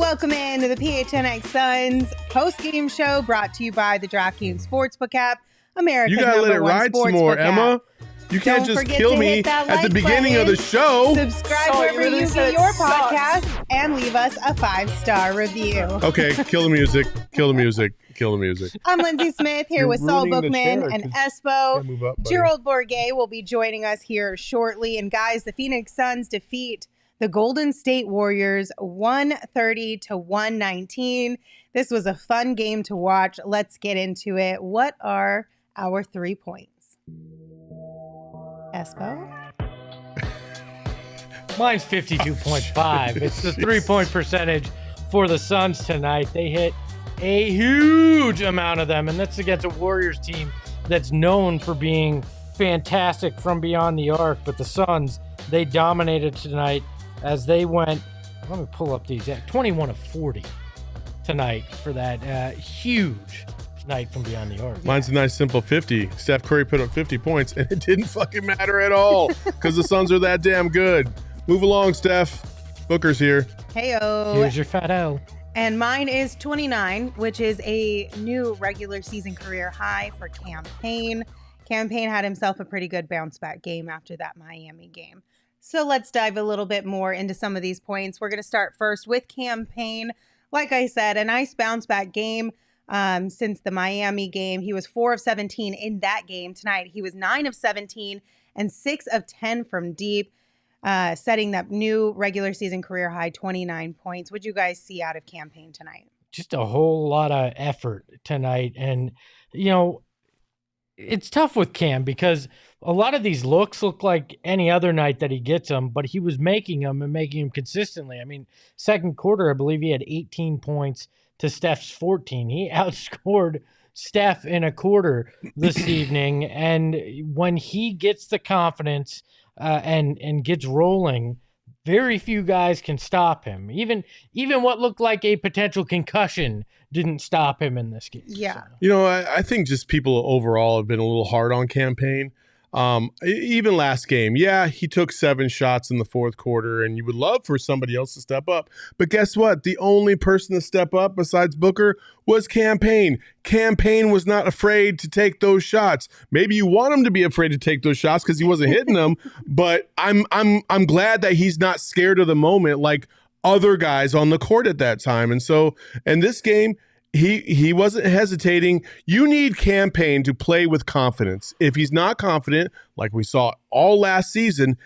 Welcome into the PHNX Suns post-game show brought to you by the DraftKings Sportsbook app, America's You gotta let it ride some more, Emma. You can't just kill me at the beginning of the show. Subscribe wherever you get your podcast and leave us a 5-star review. Okay, kill the music. Kill the music. Kill the music. I'm Lindsay Smith here with Saul Bookman and Espo. Gerald Bourguet will be joining us here shortly. And guys, the Phoenix Suns defeat the Golden State Warriors 130-119. This was a fun game to watch. Let's get into it. What are our 3 points? Espo? Mine's 52.5. It's the 3-point percentage for the Suns tonight. They hit a huge amount of them, and that's against a Warriors team that's known for being fantastic from beyond the arc. But the Suns, they dominated tonight as they went, let me pull up these, 21 of 40 tonight for that huge night from beyond the arc. Mine's a nice simple 50. Steph Curry put up 50 points, and it didn't fucking matter at all because the Suns are that damn good. Move along, Steph. Booker's here. Heyo. Here's your fat O. And mine is 29, which is a new regular season career high for Payne. Payne had himself a pretty good bounce back game after that Miami game. So let's dive a little bit more into some of these points. We're going to start first with Payne. Like I said, a nice bounce back game. Since the Miami game. He was 4 of 17 in that game. Tonight, he was 9 of 17 and 6 of 10 from deep, setting that new regular season career high, 29 points. What'd you guys see out of Payne tonight? Just a whole lot of effort tonight. And, you know, it's tough with Cam because a lot of these looks look like any other night that he gets them, but he was making them and making them consistently. I mean, second quarter, I believe he had 18 points to Steph's 14. He outscored Steph in a quarter this evening. And when he gets the confidence and gets rolling, very few guys can stop him. Even what looked like a potential concussion didn't stop him in this game. Yeah. So. You know, I think just people overall have been a little hard on Payne. Even last game, yeah, he took 7 shots in the fourth quarter, and you would love for somebody else to step up. But guess what? The only person to step up besides Booker was Payne. Payne was not afraid to take those shots. Maybe you want him to be afraid to take those shots because he wasn't hitting them. But I'm glad that he's not scared of the moment like other guys on the court at that time. And so in this game, he wasn't hesitating. You need Payne to play with confidence. If he's not confident, like we saw all last season,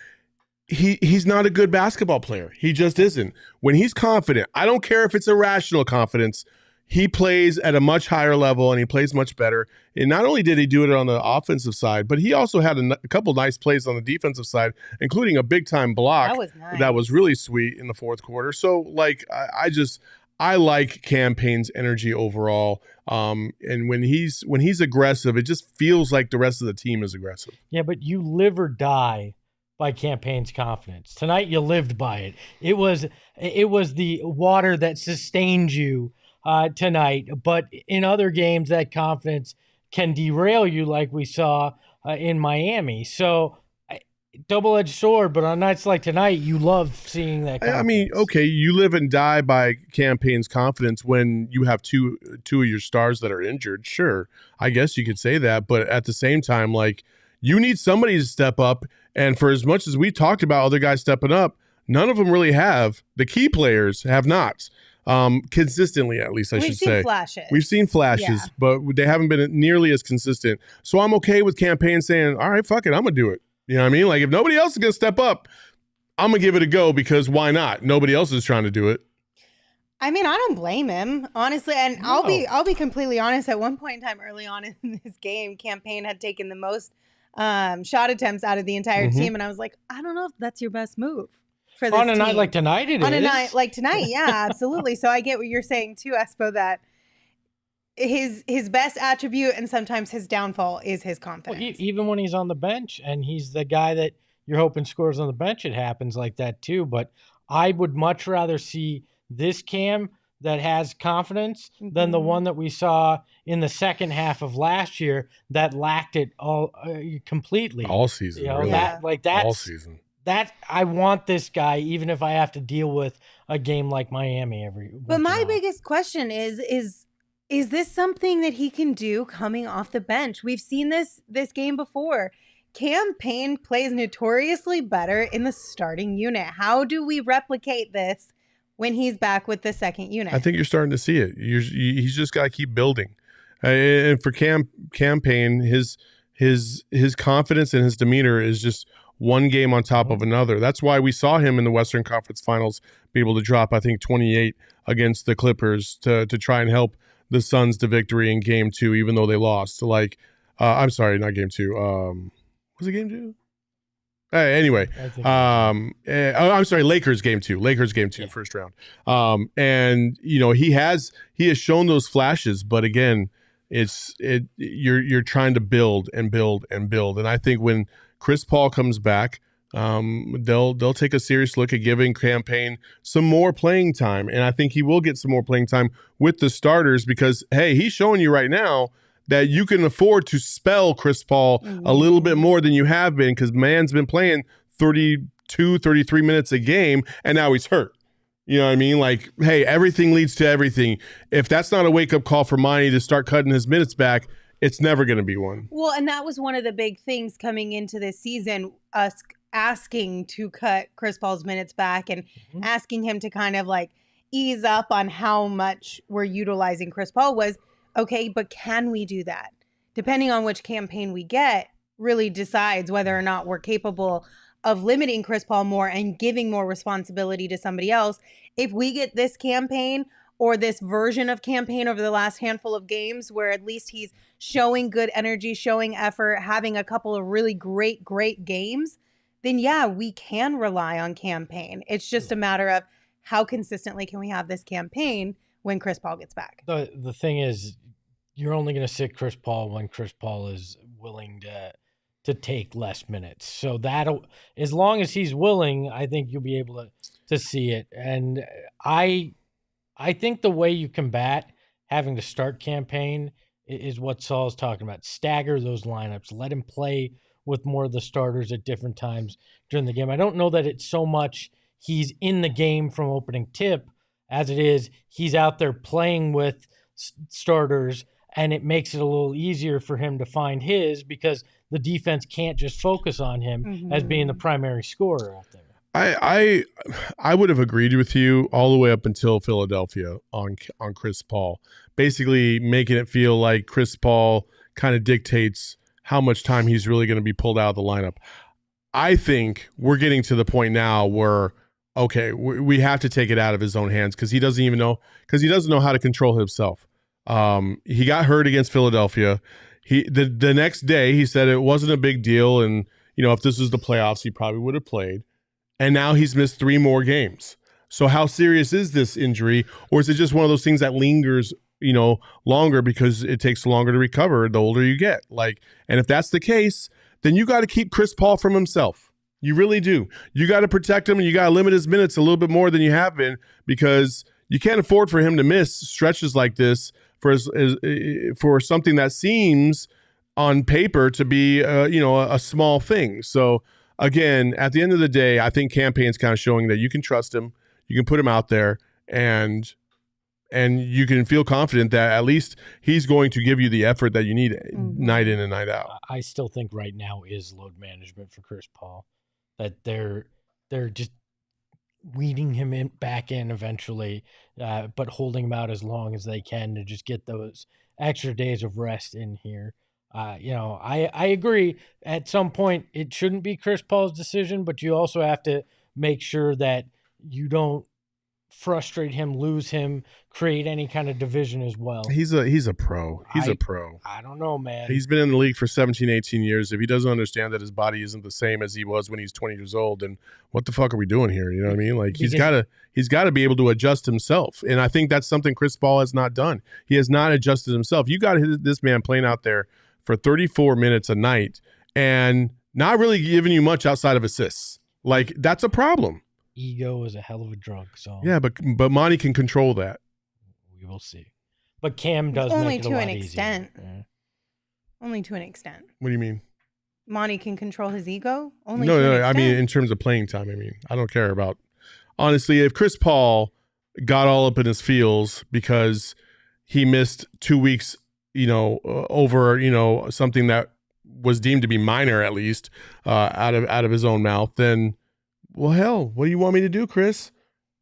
he's not a good basketball player. He just isn't. When he's confident, I don't care if it's irrational confidence, he plays at a much higher level and he plays much better. And not only did he do it on the offensive side, but he also had a couple nice plays on the defensive side, including a big-time block. That was nice. That was really sweet in the fourth quarter. So, like, I like Payne's energy overall, and when he's aggressive, it just feels like the rest of the team is aggressive. Yeah, but you live or die by Payne's confidence. Tonight, you lived by it. It was the water that sustained you tonight. But in other games, that confidence can derail you, like we saw in Miami. So. Double-edged sword, but on nights like tonight, you love seeing that confidence. I mean, okay, you live and die by Payne's confidence when you have two of your stars that are injured. Sure, I guess you could say that, but at the same time, like, you need somebody to step up, and for as much as we talked about other guys stepping up, none of them really have. The key players have not. Consistently, at least, I should say. We've seen flashes, yeah, but they haven't been nearly as consistent. So I'm okay with Payne saying, all right, fuck it, I'm going to do it. You know what I mean? Like, if nobody else is going to step up, I'm going to give it a go because why not? Nobody else is trying to do it. I mean, I don't blame him, honestly. And no. I'll be completely honest. At one point in time early on in this game, Payne had taken the most shot attempts out of the entire team. And I was like, I don't know if that's your best move for this on a team. Night like tonight, it is. On a night like tonight, yeah, absolutely. So I get what you're saying too, Espo, that his best attribute and sometimes his downfall is his confidence. Well, even when he's on the bench and he's the guy that you're hoping scores on the bench, it happens like that too. But I would much rather see this Cam that has confidence than the one that we saw in the second half of last year that lacked it all completely. All season. You know, all season. I want this guy, even if I have to deal with a game like Miami every. But my biggest question is this something that he can do coming off the bench? We've seen this game before. Cam Payne plays notoriously better in the starting unit. How do we replicate this when he's back with the second unit? I think you're starting to see it. He's just got to keep building. And for Cam Payne, his confidence and his demeanor is just one game on top of another. That's why we saw him in the Western Conference Finals be able to drop, I think, 28 against the Clippers to try and help the Suns to victory in Game 2, even though they lost. I'm sorry, not Game 2. Was it Game 2? Anyway, I'm sorry, Lakers Game 2. Yeah. First round. And he has shown those flashes, but again, you're trying to build and build and build. And I think when Chris Paul comes back, they'll take a serious look at giving Cam Payne some more playing time, and I think he will get some more playing time with the starters because hey, he's showing you right now that you can afford to spell Chris Paul a little bit more than you have been because man's been playing 32, 33 minutes a game, and now he's hurt. You know what I mean? Like, hey, everything leads to everything. If that's not a wake-up call for Monty to start cutting his minutes back, it's never going to be one. Well, and that was one of the big things coming into this season, us asking to cut Chris Paul's minutes back and asking him to kind of like ease up on how much we're utilizing Chris Paul was, okay, but can we do that? Depending on which campaign we get really decides whether or not we're capable of limiting Chris Paul more and giving more responsibility to somebody else. If we get this campaign or this version of campaign over the last handful of games where at least he's showing good energy, showing effort, having a couple of really great games, then yeah, we can rely on campaign. It's just a matter of how consistently can we have this campaign when Chris Paul gets back. The thing is, you're only going to sit Chris Paul when Chris Paul is willing to take less minutes. So that'll, as long as he's willing, I think you'll be able to see it. And I think the way you combat having to start campaign is what Saul's talking about. Stagger those lineups. Let him play with more of the starters at different times during the game. I don't know that it's so much he's in the game from opening tip as it is he's out there playing with starters, and it makes it a little easier for him to find his because the defense can't just focus on him as being the primary scorer out there. I would have agreed with you all the way up until Philadelphia on Chris Paul, basically making it feel like Chris Paul kind of dictates how much time he's really going to be pulled out of the lineup. I think we're getting to the point now where, okay, we have to take it out of his own hands because he doesn't know how to control himself. He got hurt against Philadelphia. The next day he said it wasn't a big deal, and if this was the playoffs, he probably would have played. And now he's missed 3 more games. So how serious is this injury, or is it just one of those things that lingers, longer because it takes longer to recover the older you get? And if that's the case, then you got to keep Chris Paul from himself. You really do. You got to protect him, and you got to limit his minutes a little bit more than you have been because you can't afford for him to miss stretches like this for something that seems on paper to be a small thing. So again, at the end of the day, I think Cam Payne's kind of showing that you can trust him, you can put him out there, and you can feel confident that at least he's going to give you the effort that you need night in and night out. I still think right now is load management for Chris Paul, that they're just weeding him back in eventually, but holding him out as long as they can to just get those extra days of rest in here. I agree. At some point, it shouldn't be Chris Paul's decision, but you also have to make sure that you don't frustrate him, lose him, create any kind of division as well. He's a pro. He's a pro. I don't know, man. He's been in the league for 17, 18 years. If he doesn't understand that his body isn't the same as he was when he's 20 years old, then what the fuck are we doing here? You know what I mean? Like he's got to be able to adjust himself. And I think that's something Chris Paul has not done. He has not adjusted himself. You got this man playing out there for 34 minutes a night and not really giving you much outside of assists. Like that's a problem. Ego is a hell of a drug. So yeah, but Monty can control that. We will see. But Cam does only make it to a lot an extent. easier. Yeah. Only to an extent. What do you mean? Monty can control his ego? Only No, to an no. I mean, extent. in terms of playing time, I mean, I don't care about. Honestly, if Chris Paul got all up in his feels because he missed 2 weeks, over, something that was deemed to be minor, at least, out of his own mouth, then, well, hell, what do you want me to do, Chris?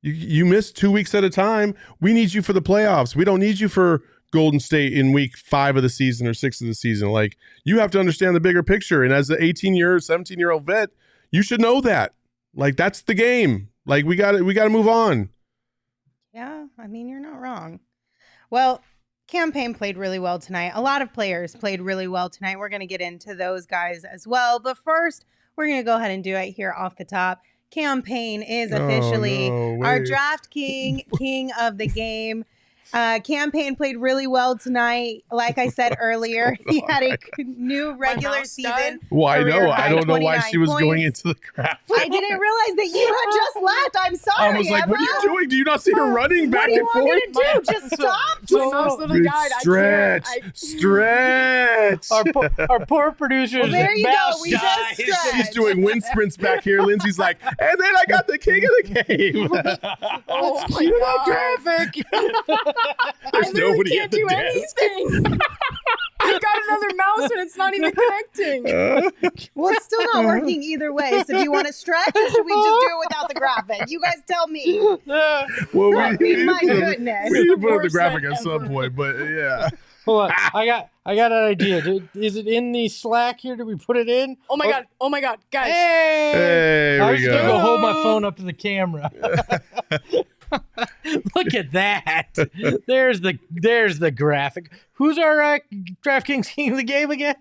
You missed 2 weeks at a time. We need you for the playoffs. We don't need you for Golden State in week 5 of the season or 6 of the season. Like, you have to understand the bigger picture. And as an 17-year-old vet, you should know that. Like, that's the game. Like, we got to move on. Yeah, I mean, you're not wrong. Well, Cam Payne played really well tonight. A lot of players played really well tonight. We're going to get into those guys as well. But first, we're going to go ahead and do it here off the top. Cam Payne is officially our draft king of the game. Cam Payne played really well tonight. Like I said earlier, he had a new regular season. Well, I know. I don't know why she was going into the graphic. I didn't realize that you had just left. I'm sorry. I was like, Emma. what are you doing? Do you not see her running back and forth? What do you want me to do? Just stop? Stretch. Our poor producer. Well, there you go. We just stretched. She's doing wind sprints back here. Lindsay's like, and then I got the king of the game. Oh my God. Graphic. There's nobody can't at the do desk. anything. I got another mouse and it's not even connecting. Well, it's still not working either way. So do you want to stretch or should we just do it without the graphic? You guys tell me. Well, My goodness. we need to put up the Worst graphic night at some ever. point, but yeah. Hold on. I got an idea. Is it in the Slack here? Did we put it in? Oh my God. Oh my God. Guys. Hey! Hey, I we was gonna go. hold my phone up to the camera. Look at that. There's the graphic. Who's our DraftKings king of the game again?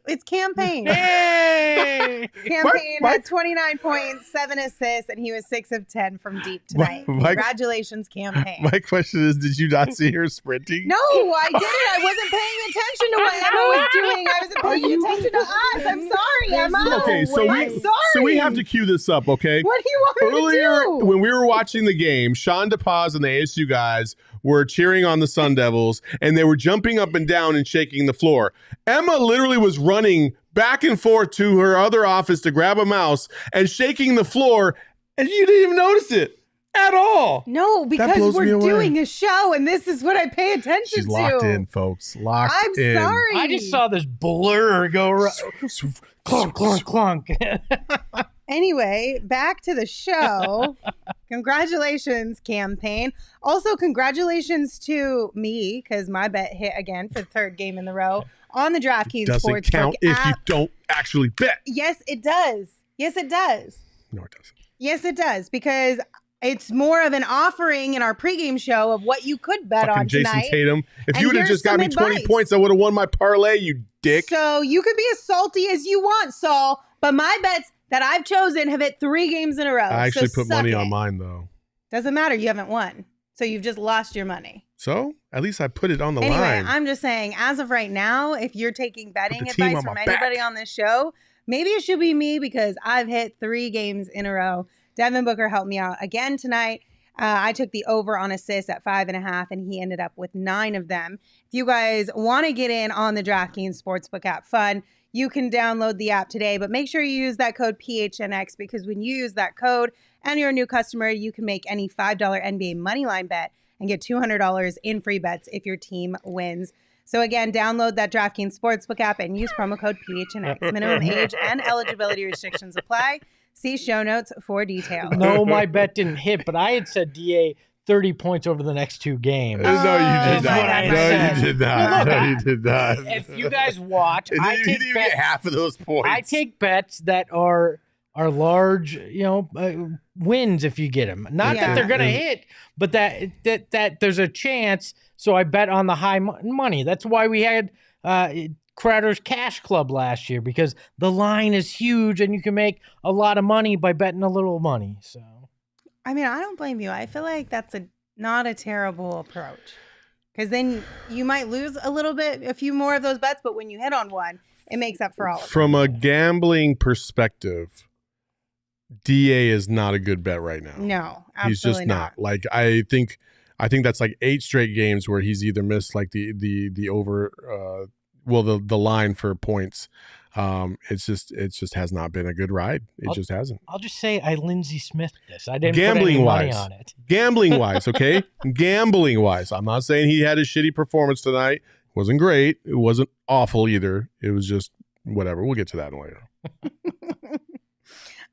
It's Cam Payne. Hey! Cam Payne had 29 points, 7 assists, and he was 6 of 10 from deep tonight. Congratulations, Cam Payne. My question is, did you not see her sprinting? No, I didn't. I wasn't paying attention to what Emma was doing. I wasn't paying attention to us. I'm sorry, Emma. Okay, I'm sorry. we have to cue this up, okay? What do you want me Earlier, to do? when we were watching the game, Sean DePaz and the ASU guys were cheering on the Sun Devils, and they were jumping up and down and shaking the floor. Emma literally was running back and forth to her other office to grab a mouse and shaking the floor, and you didn't even notice it at all. No, because blows me we're away. doing a show, and this is what I pay attention She's to. locked in, folks. Locked I'm in. sorry. I just saw this blur go right. Clunk, clunk, clunk. Anyway, back to the show. Congratulations, Cam Payne. Also, congratulations to me, because my bet hit again for the 3rd game in the row on the DraftKings Doesn't Sportsbook count if you app. don't actually bet. Yes, it does. Yes, it does. No, it doesn't. Yes, it does, because it's more of an offering in our pregame show of what you could bet Fucking on Jason tonight. Tatum. If And you would have here's just got me some 20 advice. points, I would have won my parlay, you dick. So you could be as salty as you want, Saul, but my bets that I've chosen have hit 3 games in a row. I actually so put suck money it. on mine, though. Doesn't matter. You haven't won. So you've just lost your money. So at least I put it on the Anyway, line. I'm just saying, as of right now, if you're taking betting the team advice on from my anybody back. on this show, maybe it should be me because I've hit 3 games in a row. Devin Booker helped me out again tonight. I took the over on assists at 5.5, and he ended up with 9 of them. If you guys want to get in on the DraftKings Sportsbook app fun, you can download the app today, but make sure you use that code PHNX because when you use that code and you're a new customer, you can make any $5 NBA moneyline bet and get $200 in free bets if your team wins. So again, download that DraftKings Sportsbook app and use promo code PHNX. Minimum age and eligibility restrictions apply. See show notes for details. No, my bet didn't hit, but I had said DA 30 points over the next 2 games. No, you did That's not. what I No, said. you did not. Look, No, you did not. If you guys watch, And I you take didn't even get bets. half of those points. I take bets that are large, wins if you get them. Not Yeah. that they're gonna hit, but that there's a chance. So I bet on the high money. That's why we had Crowder's Cash Club last year, because the line is huge and you can make a lot of money by betting a little money. So I mean, I don't blame you. I feel like that's not a terrible approach. Because then you might lose a few more of those bets, but when you hit on one, it makes up for all of them. From a gambling perspective, DA is not a good bet right now. No, absolutely He's just not. Like I think that's like 8 straight games where he's either missed like the over the line for points. It just has not been a good ride. It just hasn't. I'll just say I Lindsey Smith this. I didn't Gambling put any money wise. on it. Gambling wise, okay? Gambling wise. I'm not saying he had a shitty performance tonight. It wasn't great. It wasn't awful either. It was just whatever. We'll get to that later.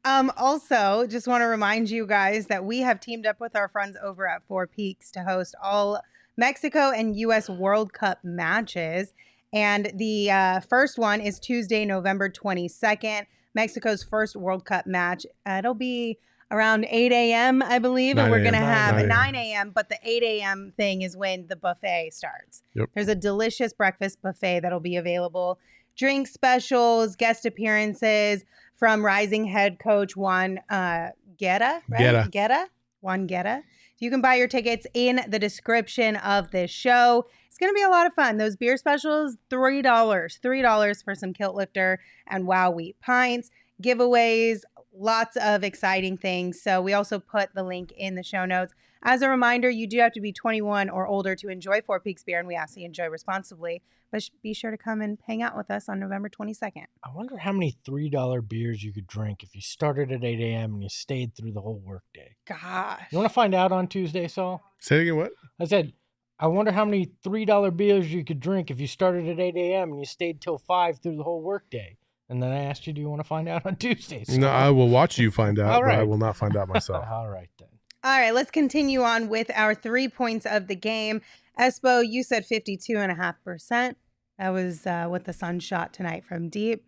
Also, just want to remind you guys that we have teamed up with our friends over at Four Peaks to host all Mexico and U.S. World Cup matches. And the first one is Tuesday, November 22nd, Mexico's first World Cup match. It'll be around 8 a.m., I believe. And we're going to have 9 a.m., but the 8 a.m. thing is when the buffet starts. Yep. There's a delicious breakfast buffet that'll be available. Drink specials, guest appearances from rising head coach Juan Guerra, right? Juan Guerra. You can buy your tickets in the description of this show. It's going to be a lot of fun. Those beer specials, $3 for some Kilt Lifter and Wow Wheat pints, giveaways, lots of exciting things. So we also put the link in the show notes. As a reminder, you do have to be 21 or older to enjoy Four Peaks beer, and we ask you enjoy responsibly. But be sure to come and hang out with us on November 22nd. I wonder how many $3 beers you could drink if you started at 8 a.m. and you stayed through the whole workday. Gosh. You want to find out on Tuesday, Saul? Say it again, what? I said, I wonder how many $3 beers you could drink if you started at 8 a.m. and you stayed till 5 through the whole workday. And then I asked you, do you want to find out on Tuesday? No, I will watch you find out, All right. but I will not find out myself. All right, then. All right, let's continue on with our 3 points of the game. Espo, you said 52.5%. That was what the Suns shot tonight from deep.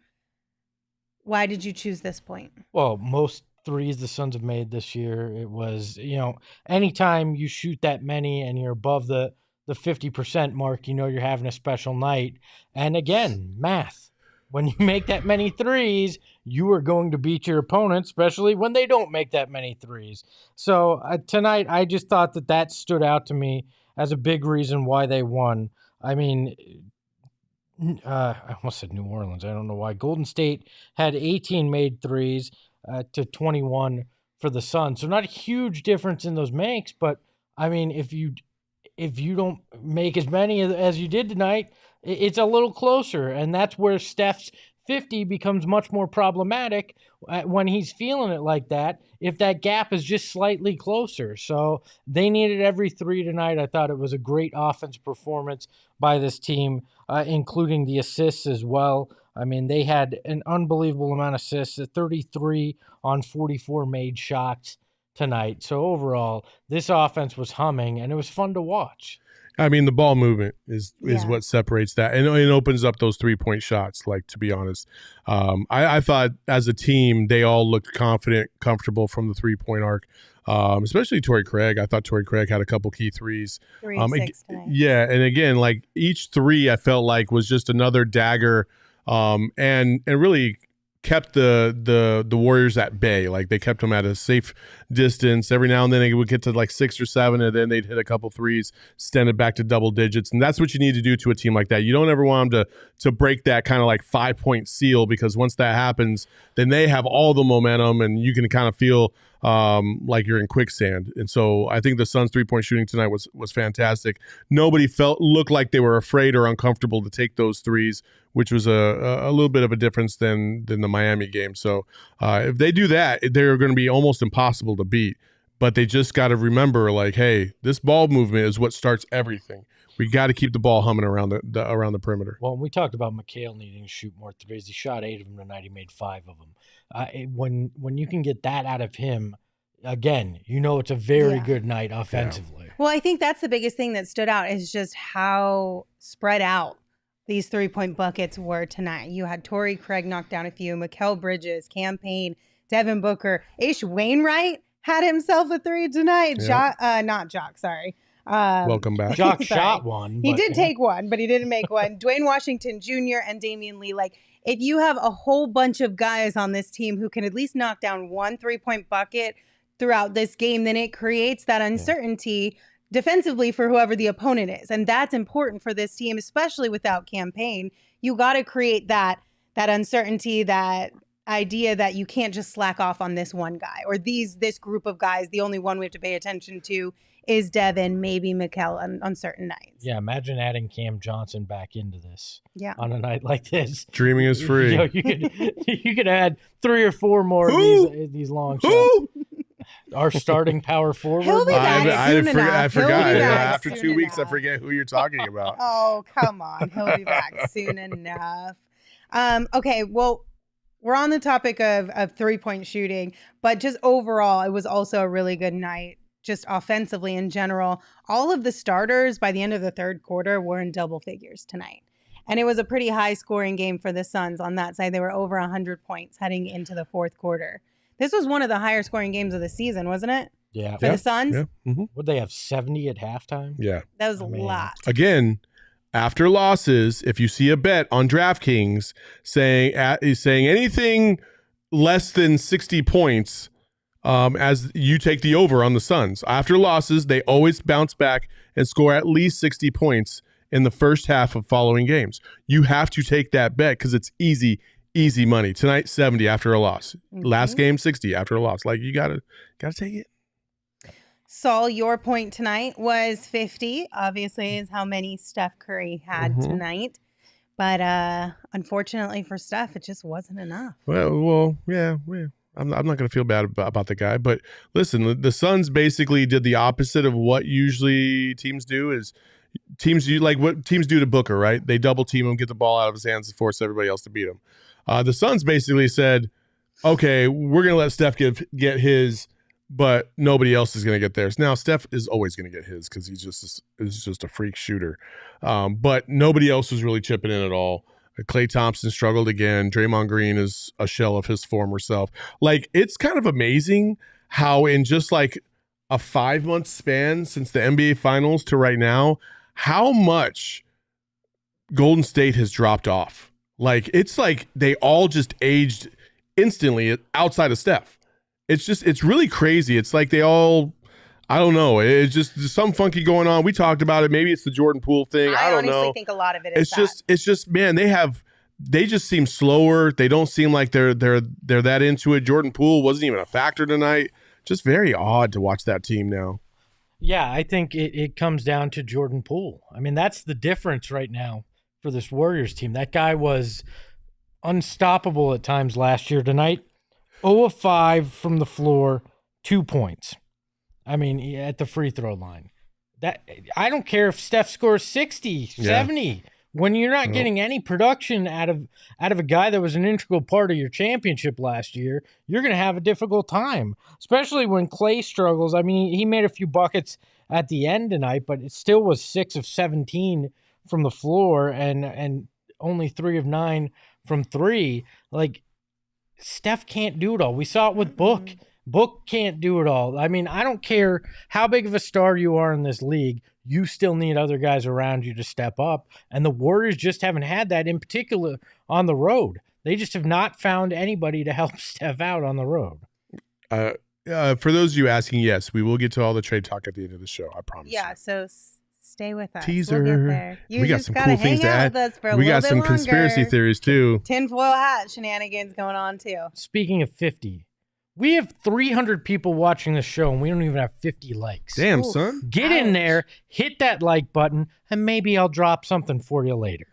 Why did you choose this point? Well, most threes the Suns have made this year, it was, anytime you shoot that many and you're above the 50% mark, you're having a special night. And again, math. When you make that many threes, you are going to beat your opponent, especially when they don't make that many threes. So tonight, I just thought that stood out to me as a big reason why they won. I mean, I almost said New Orleans. I don't know why. Golden State had 18 made threes to 21 for the Suns. So not a huge difference in those makes, but I mean, if you don't make as many as you did tonight, it's a little closer, and that's where Steph's 50 becomes much more problematic when he's feeling it like that, if that gap is just slightly closer. So they needed every three tonight. I thought it was a great offense performance by this team, including the assists as well. I mean, they had an unbelievable amount of assists, 33 on 44 made shots tonight. So overall, this offense was humming, and it was fun to watch. I mean, the ball movement is what separates that, and it opens up those 3-point shots. Like, to be honest, I thought as a team they all looked confident, comfortable from the 3-point arc. Especially Torrey Craig. I thought Torrey Craig had a couple key threes. 3 and 6 tonight. Yeah, and again, like each three, I felt like was just another dagger, and really kept the Warriors at bay. Like, they kept them at a safe distance. Every now and then they would get to like 6 or 7, and then they'd hit a couple threes, extend it back to double digits. And that's what you need to do to a team like that. You don't ever want them to break that kind of like 5-point seal, because once that happens, then they have all the momentum, and you can kind of feel like you're in quicksand. And so I think the Suns' 3-point shooting tonight was fantastic. Nobody looked like they were afraid or uncomfortable to take those threes, which was a little bit of a difference than the Miami game. So if they do that, they're going to be almost impossible to beat. But they just got to remember, like, hey, this ball movement is what starts everything. We got to keep the ball humming around the perimeter. Well, we talked about Mikal needing to shoot more threes. He shot 8 of them tonight. He made 5 of them. When you can get that out of him, again, it's a very good night offensively. Well, I think that's the biggest thing that stood out, is just how spread out these 3-point buckets were tonight. You had Torrey Craig knock down a few, Mikal Bridges, Payne, Devin Booker, Ish Wainwright had himself a 3 tonight. Yep. Not Jock, sorry. Welcome back. Jock shot one. He did take one, but he didn't make one. Dwayne Washington Jr. and Damian Lee. Like, if you have a whole bunch of guys on this team who can at least knock down one 3-point bucket throughout this game, then it creates that uncertainty defensively for whoever the opponent is. And that's important for this team, especially without Payne. You got to create that uncertainty, that idea that you can't just slack off on this one guy or this group of guys. The only one we have to pay attention to is Devin, maybe Mikal on certain nights. Yeah, imagine adding Cam Johnson back into this. Yeah. On a night like this. Dreaming is free. You could add 3 or 4 more of these long shots. Our starting power forward. He'll be back soon enough. I forgot. He'll be back After soon 2 weeks, I enough. forget who you're talking about. Oh, come on. He'll be back soon enough. Okay, well, we're on the topic of 3-point shooting, but just overall, it was also a really good night, just offensively in general. All of the starters by the end of the third quarter were in double figures tonight. And it was a pretty high-scoring game for the Suns on that side. They were over 100 points heading into the fourth quarter. This was one of the higher-scoring games of the season, wasn't it? Yeah. For the Suns? Yeah. Mm-hmm. Would they have 70 at halftime? Yeah. That was a lot. Again, after losses, if you see a bet on DraftKings saying anything less than 60 points, as you take the over on the Suns. After losses, they always bounce back and score at least 60 points in the first half of following games. You have to take that bet because it's easy money. Tonight, 70 after a loss. Mm-hmm. Last game, 60 after a loss. Like, you gotta take it. Saul, your point tonight was 50. Obviously, is how many Steph Curry had tonight. But unfortunately for Steph, it just wasn't enough. Well, yeah. I'm not going to feel bad about the guy. But listen, the Suns basically did the opposite of what usually teams do. Is teams do like what teams do to Booker, right? They double team him, get the ball out of his hands, and force everybody else to beat him. The Suns basically said, "Okay, we're going to let Steph get his, but nobody else is going to get theirs." Now, Steph is always going to get his because he's just a freak shooter. But nobody else was really chipping in at all. Klay Thompson struggled again. Draymond Green is a shell of his former self. Like, it's kind of amazing how in just like a 5-month span since the NBA Finals to right now, how much Golden State has dropped off. Like, it's like they all just aged instantly outside of Steph. It's really crazy. It's like they all, I don't know. It's just there's something funky going on. We talked about it. Maybe it's the Jordan Poole thing. I don't know. I honestly think a lot of it is It's just man, they just seem slower. They don't seem like they're that into it. Jordan Poole wasn't even a factor tonight. Just very odd to watch that team now. Yeah, I think it comes down to Jordan Poole. I mean, that's the difference right now for this Warriors team. That guy was unstoppable at times last year. Tonight, 0 of 5 from the floor, 2 points. I mean, at the free throw line. That I don't care if Steph scores 60, 70. When you're not getting any production out of a guy that was an integral part of your championship last year, you're going to have a difficult time, especially when Klay struggles. I mean, he made a few buckets at the end tonight, but it still was 6 of 17 from the floor and only 3 of 9 from 3. Like, Steph can't do it all. We saw it with Book. Book can't do it all. I mean, I don't care how big of a star you are in this league. You still need other guys around you to step up. And the Warriors just haven't had that, in particular on the road. They just have not found anybody to help Steph out on the road. For those of you asking, yes, we will get to all the trade talk at the end of the show. I promise. Yeah, so stay with us. Teaser. We'll get there. We got some cool things to add. We got some conspiracy theories too. Tinfoil hat shenanigans going on too. Speaking of 50, we have 300 people watching the show, and we don't even have 50 likes. Damn, son. Get in there, hit that like button, and maybe I'll drop something for you later.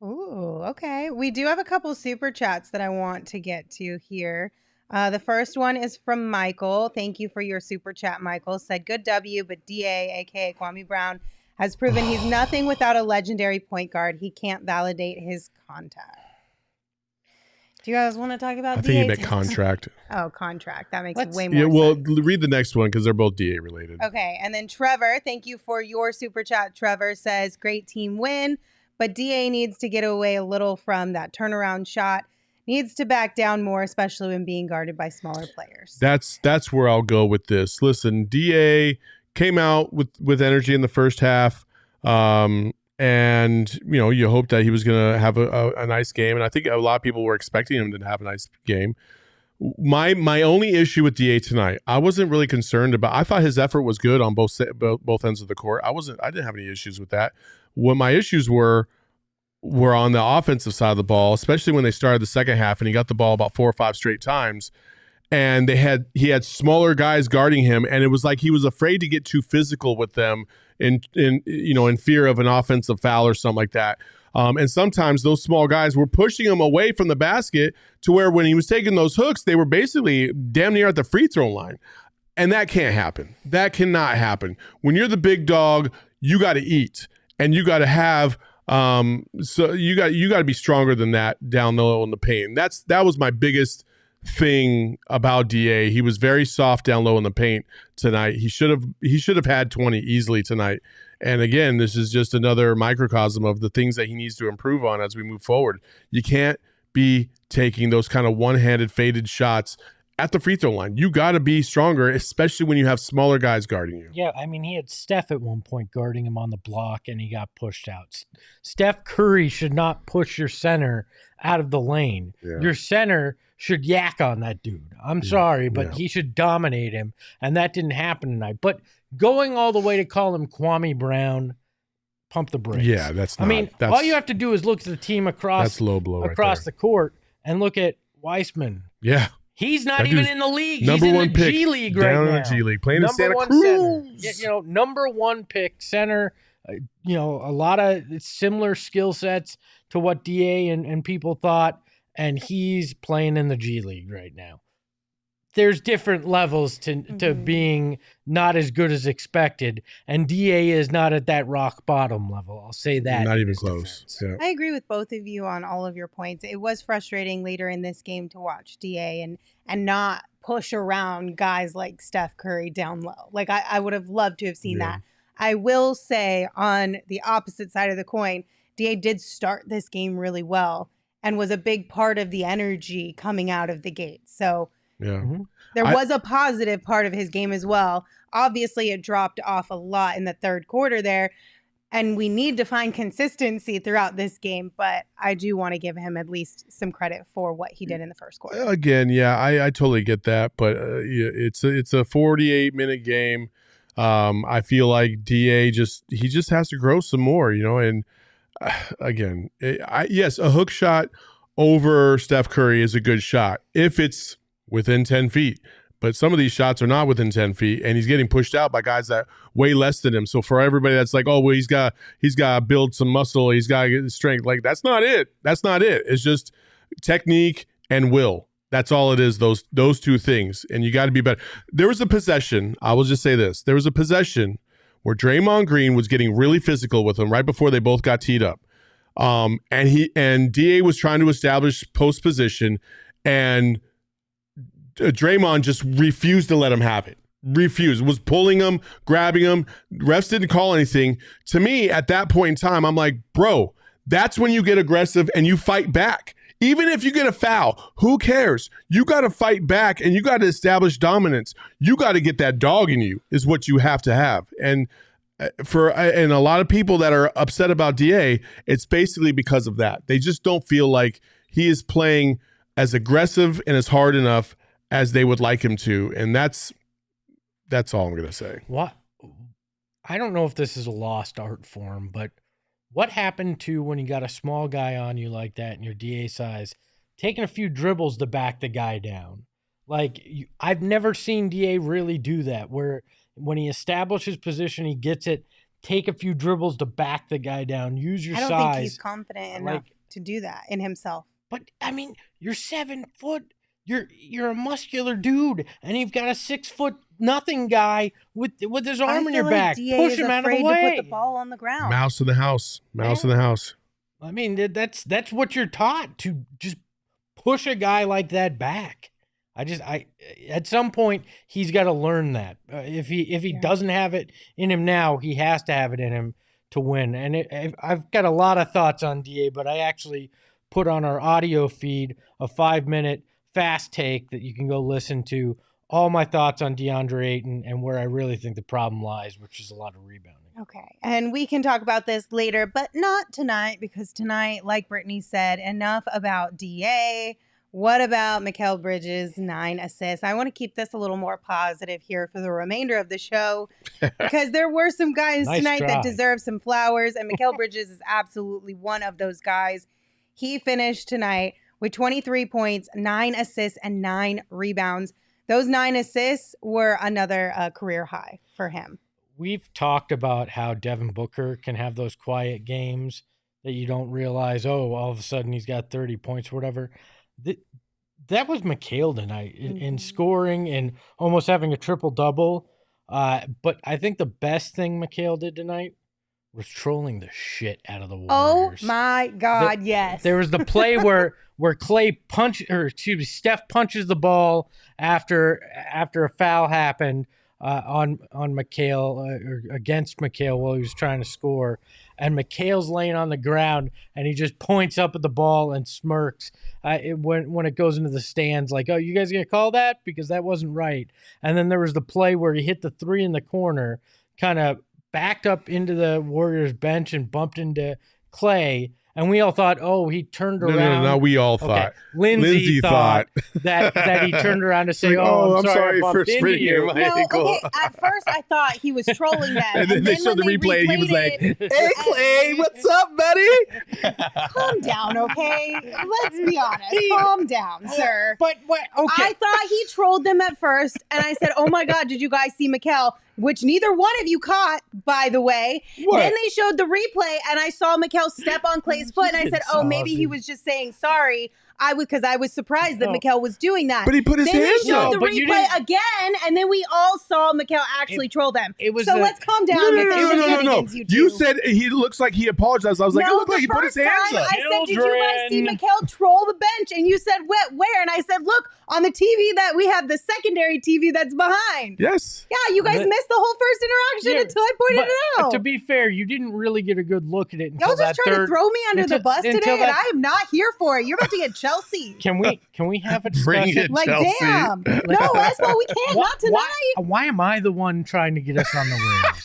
Ooh, okay. We do have a couple super chats that I want to get to here. The first one is from Michael. Thank you for your super chat, Michael. Said, good W, but DA, a.k.a. Kwame Brown, has proven he's nothing without a legendary point guard. He can't validate his contact. Do you guys want to talk about I think he meant contract. Oh, contract. That makes way more Yeah, well, sense. read the next one because they're both DA related. Okay, and then Trevor, thank you for your super chat. Trevor says, great team win, but DA needs to get away a little from that turnaround shot. Needs to back down more, especially when being guarded by smaller players. That's where I'll go with this. Listen, DA came out with energy in the first half. And, you know, you hope that he was going to have a nice game. And I think a lot of people were expecting him to have a nice game. My only issue with DA tonight, I wasn't really concerned about. I thought his effort was good on both ends of the court. I didn't have any issues with that. What my issues were were on the offensive side of the ball, especially when they started the second half and he got the ball about 4 or 5 straight times. And he had smaller guys guarding him, and it was like he was afraid to get too physical with them in fear of an offensive foul or something like that. And sometimes those small guys were pushing him away from the basket to where when he was taking those hooks, they were basically damn near at the free throw line. And that can't happen. That cannot happen. When you're the big dog, you got to eat, and you got to have so you got to be stronger than that down low in the paint. That was my biggest thing about DA. He was very soft down low in the paint tonight. He should have had 20 easily tonight. And again, this is just another microcosm of the things that he needs to improve on as we move forward. You can't be taking those kind of one-handed faded shots at the free throw line. You got to be stronger, especially when you have smaller guys guarding you. Yeah, I mean, he had Steph at one point guarding him on the block, and he got pushed out. Steph Curry should not push your center out of the lane. Yeah. Your center should yak on that dude. I'm sorry, but he should dominate him, and that didn't happen tonight. But going all the way to call him Kwame Brown, pump the brakes. Yeah, all you have to do is look at the team across low blow across the court and look at Weissman. Yeah. He's not even in the league. He's in the pick G League right now. Down in the G League, playing in Santa Cruz. Number one pick center. A lot of similar skill sets to what DA and people thought, and he's playing in the G League right now. There's different levels to being not as good as expected, and DA is not at that rock bottom level. I'll say that. Not even close. Yeah. I agree with both of you on all of your points. It was frustrating later in this game to watch DA and not push around guys like Steph Curry down low. Like I would have loved to have seen that. I will say on the opposite side of the coin, DA did start this game really well and was a big part of the energy coming out of the gate. So there was a positive part of his game as well. Obviously, it dropped off a lot in the third quarter there, and we need to find consistency throughout this game, but I do want to give him at least some credit for what he did in the first quarter. Again, I totally get that, but it's a 48-minute game. I feel like DA just has to grow some more, and again, yes, a hook shot over Steph Curry is a good shot if it's within 10 feet. But some of these shots are not within 10 feet, and he's getting pushed out by guys that way less than him. So for everybody that's like, oh, well, he's got to build some muscle, he's got to get strength. Like, that's not it. That's not it. It's just technique and will. That's all it is, those two things. And you got to be better. There was a possession. I will just say this. There was a possession where Draymond Green was getting really physical with him right before they both got teed up. And DA was trying to establish post position, and Draymond just refused to let him have it. Refused. Was pulling him, grabbing him. Refs didn't call anything. To me, at that point in time, I'm like, bro, that's when you get aggressive and you fight back. Even if you get a foul, who cares? You got to fight back, and you got to establish dominance. You got to get that dog in you is what you have to have. And and a lot of people that are upset about DA, it's basically because of that. They just don't feel like he is playing as aggressive and as hard enough as they would like him to, and that's all I'm going to say. What? I don't know if this is a lost art form, but what happened to when you got a small guy on you like that in your DA size, taking a few dribbles to back the guy down? Like, I've never seen DA really do that, where when he establishes position, he gets it, take a few dribbles to back the guy down, use your size. I don't think he's confident enough to do that in himself. But, I mean, you're 7 foot. You're a muscular dude, and you've got a 6 foot nothing guy with his arm in your back. Push him out of the way. To put the ball on the ground. Mouse in the house. Mouse in the house. I mean, that's what you're taught, to just push a guy like that back. At some point he's got to learn that. If he doesn't have it in him now, he has to have it in him to win. And I've got a lot of thoughts on DA, but I actually put on our audio feed a 5-minute fast take that you can go listen to, all my thoughts on Deandre Ayton and where I really think the problem lies, which is a lot of rebounding. Okay. And we can talk about this later, but not tonight, because tonight, like Brittany said, enough about DA. What about Mikal Bridges, 9 assists? I want to keep this a little more positive here for the remainder of the show because there were some guys Nice tonight that try. deserve some flowers, and Mikal Bridges is absolutely one of those guys. He finished tonight with 23 points, 9 assists, and 9 rebounds. Those 9 assists were another career high for him. We've talked about how Devin Booker can have those quiet games that you don't realize, oh, all of a sudden he's got 30 points or whatever. That was Mikal tonight in scoring and almost having a triple-double. But I think the best thing Mikal did tonight was trolling the shit out of the Warriors. Oh, my God, yes. There was the play where Steph punches the ball after a foul happened on Mikal or against Mikal while he was trying to score, and Mikal's laying on the ground and he just points up at the ball and smirks when it goes into the stands, like, oh, you guys gonna call that because that wasn't right. And then there was the play where he hit the 3 in the corner, kind of backed up into the Warriors bench and bumped into Clay. And we all thought, oh, he turned around. No, we all thought. Lindsay thought that he turned around to say, oh, I'm sorry I bumped into you. No, okay, at first I thought he was trolling them. And then they showed the replay and he was like, hey, Clay, what's up, buddy? Calm down, okay? Let's be honest. Calm down, sir. But what? Okay. I thought he trolled them at first, and I said, oh, my God, did you guys see Mikal? Which neither one of you caught, by the way. What? Then they showed the replay, and I saw Mikal step on Clay's foot, and I said, oh, maybe he was just saying sorry. Because I was surprised that Mikal was doing that. But he put his hands up. Then they showed the but you replay again, and then we all saw Mikal actually troll them. Let's calm down. No. You said he looks like he apologized. I was like, it looked like he put his hands up. I said, did you guys see Mikal troll the bench? And you said, where? And I said, look, on the TV that we have, the secondary TV that's behind. Yes. Yeah, you guys missed the whole first interaction until I pointed it out. To be fair, you didn't really get a good look at it until Y'all just trying to throw me under the bus today, and I am not here for it. You're about to get Chelsea. Can we have a Bring discussion? it, Like, Chelsea. damn. No, that's why we can't. Not tonight. Why am I the one trying to get us on the rails?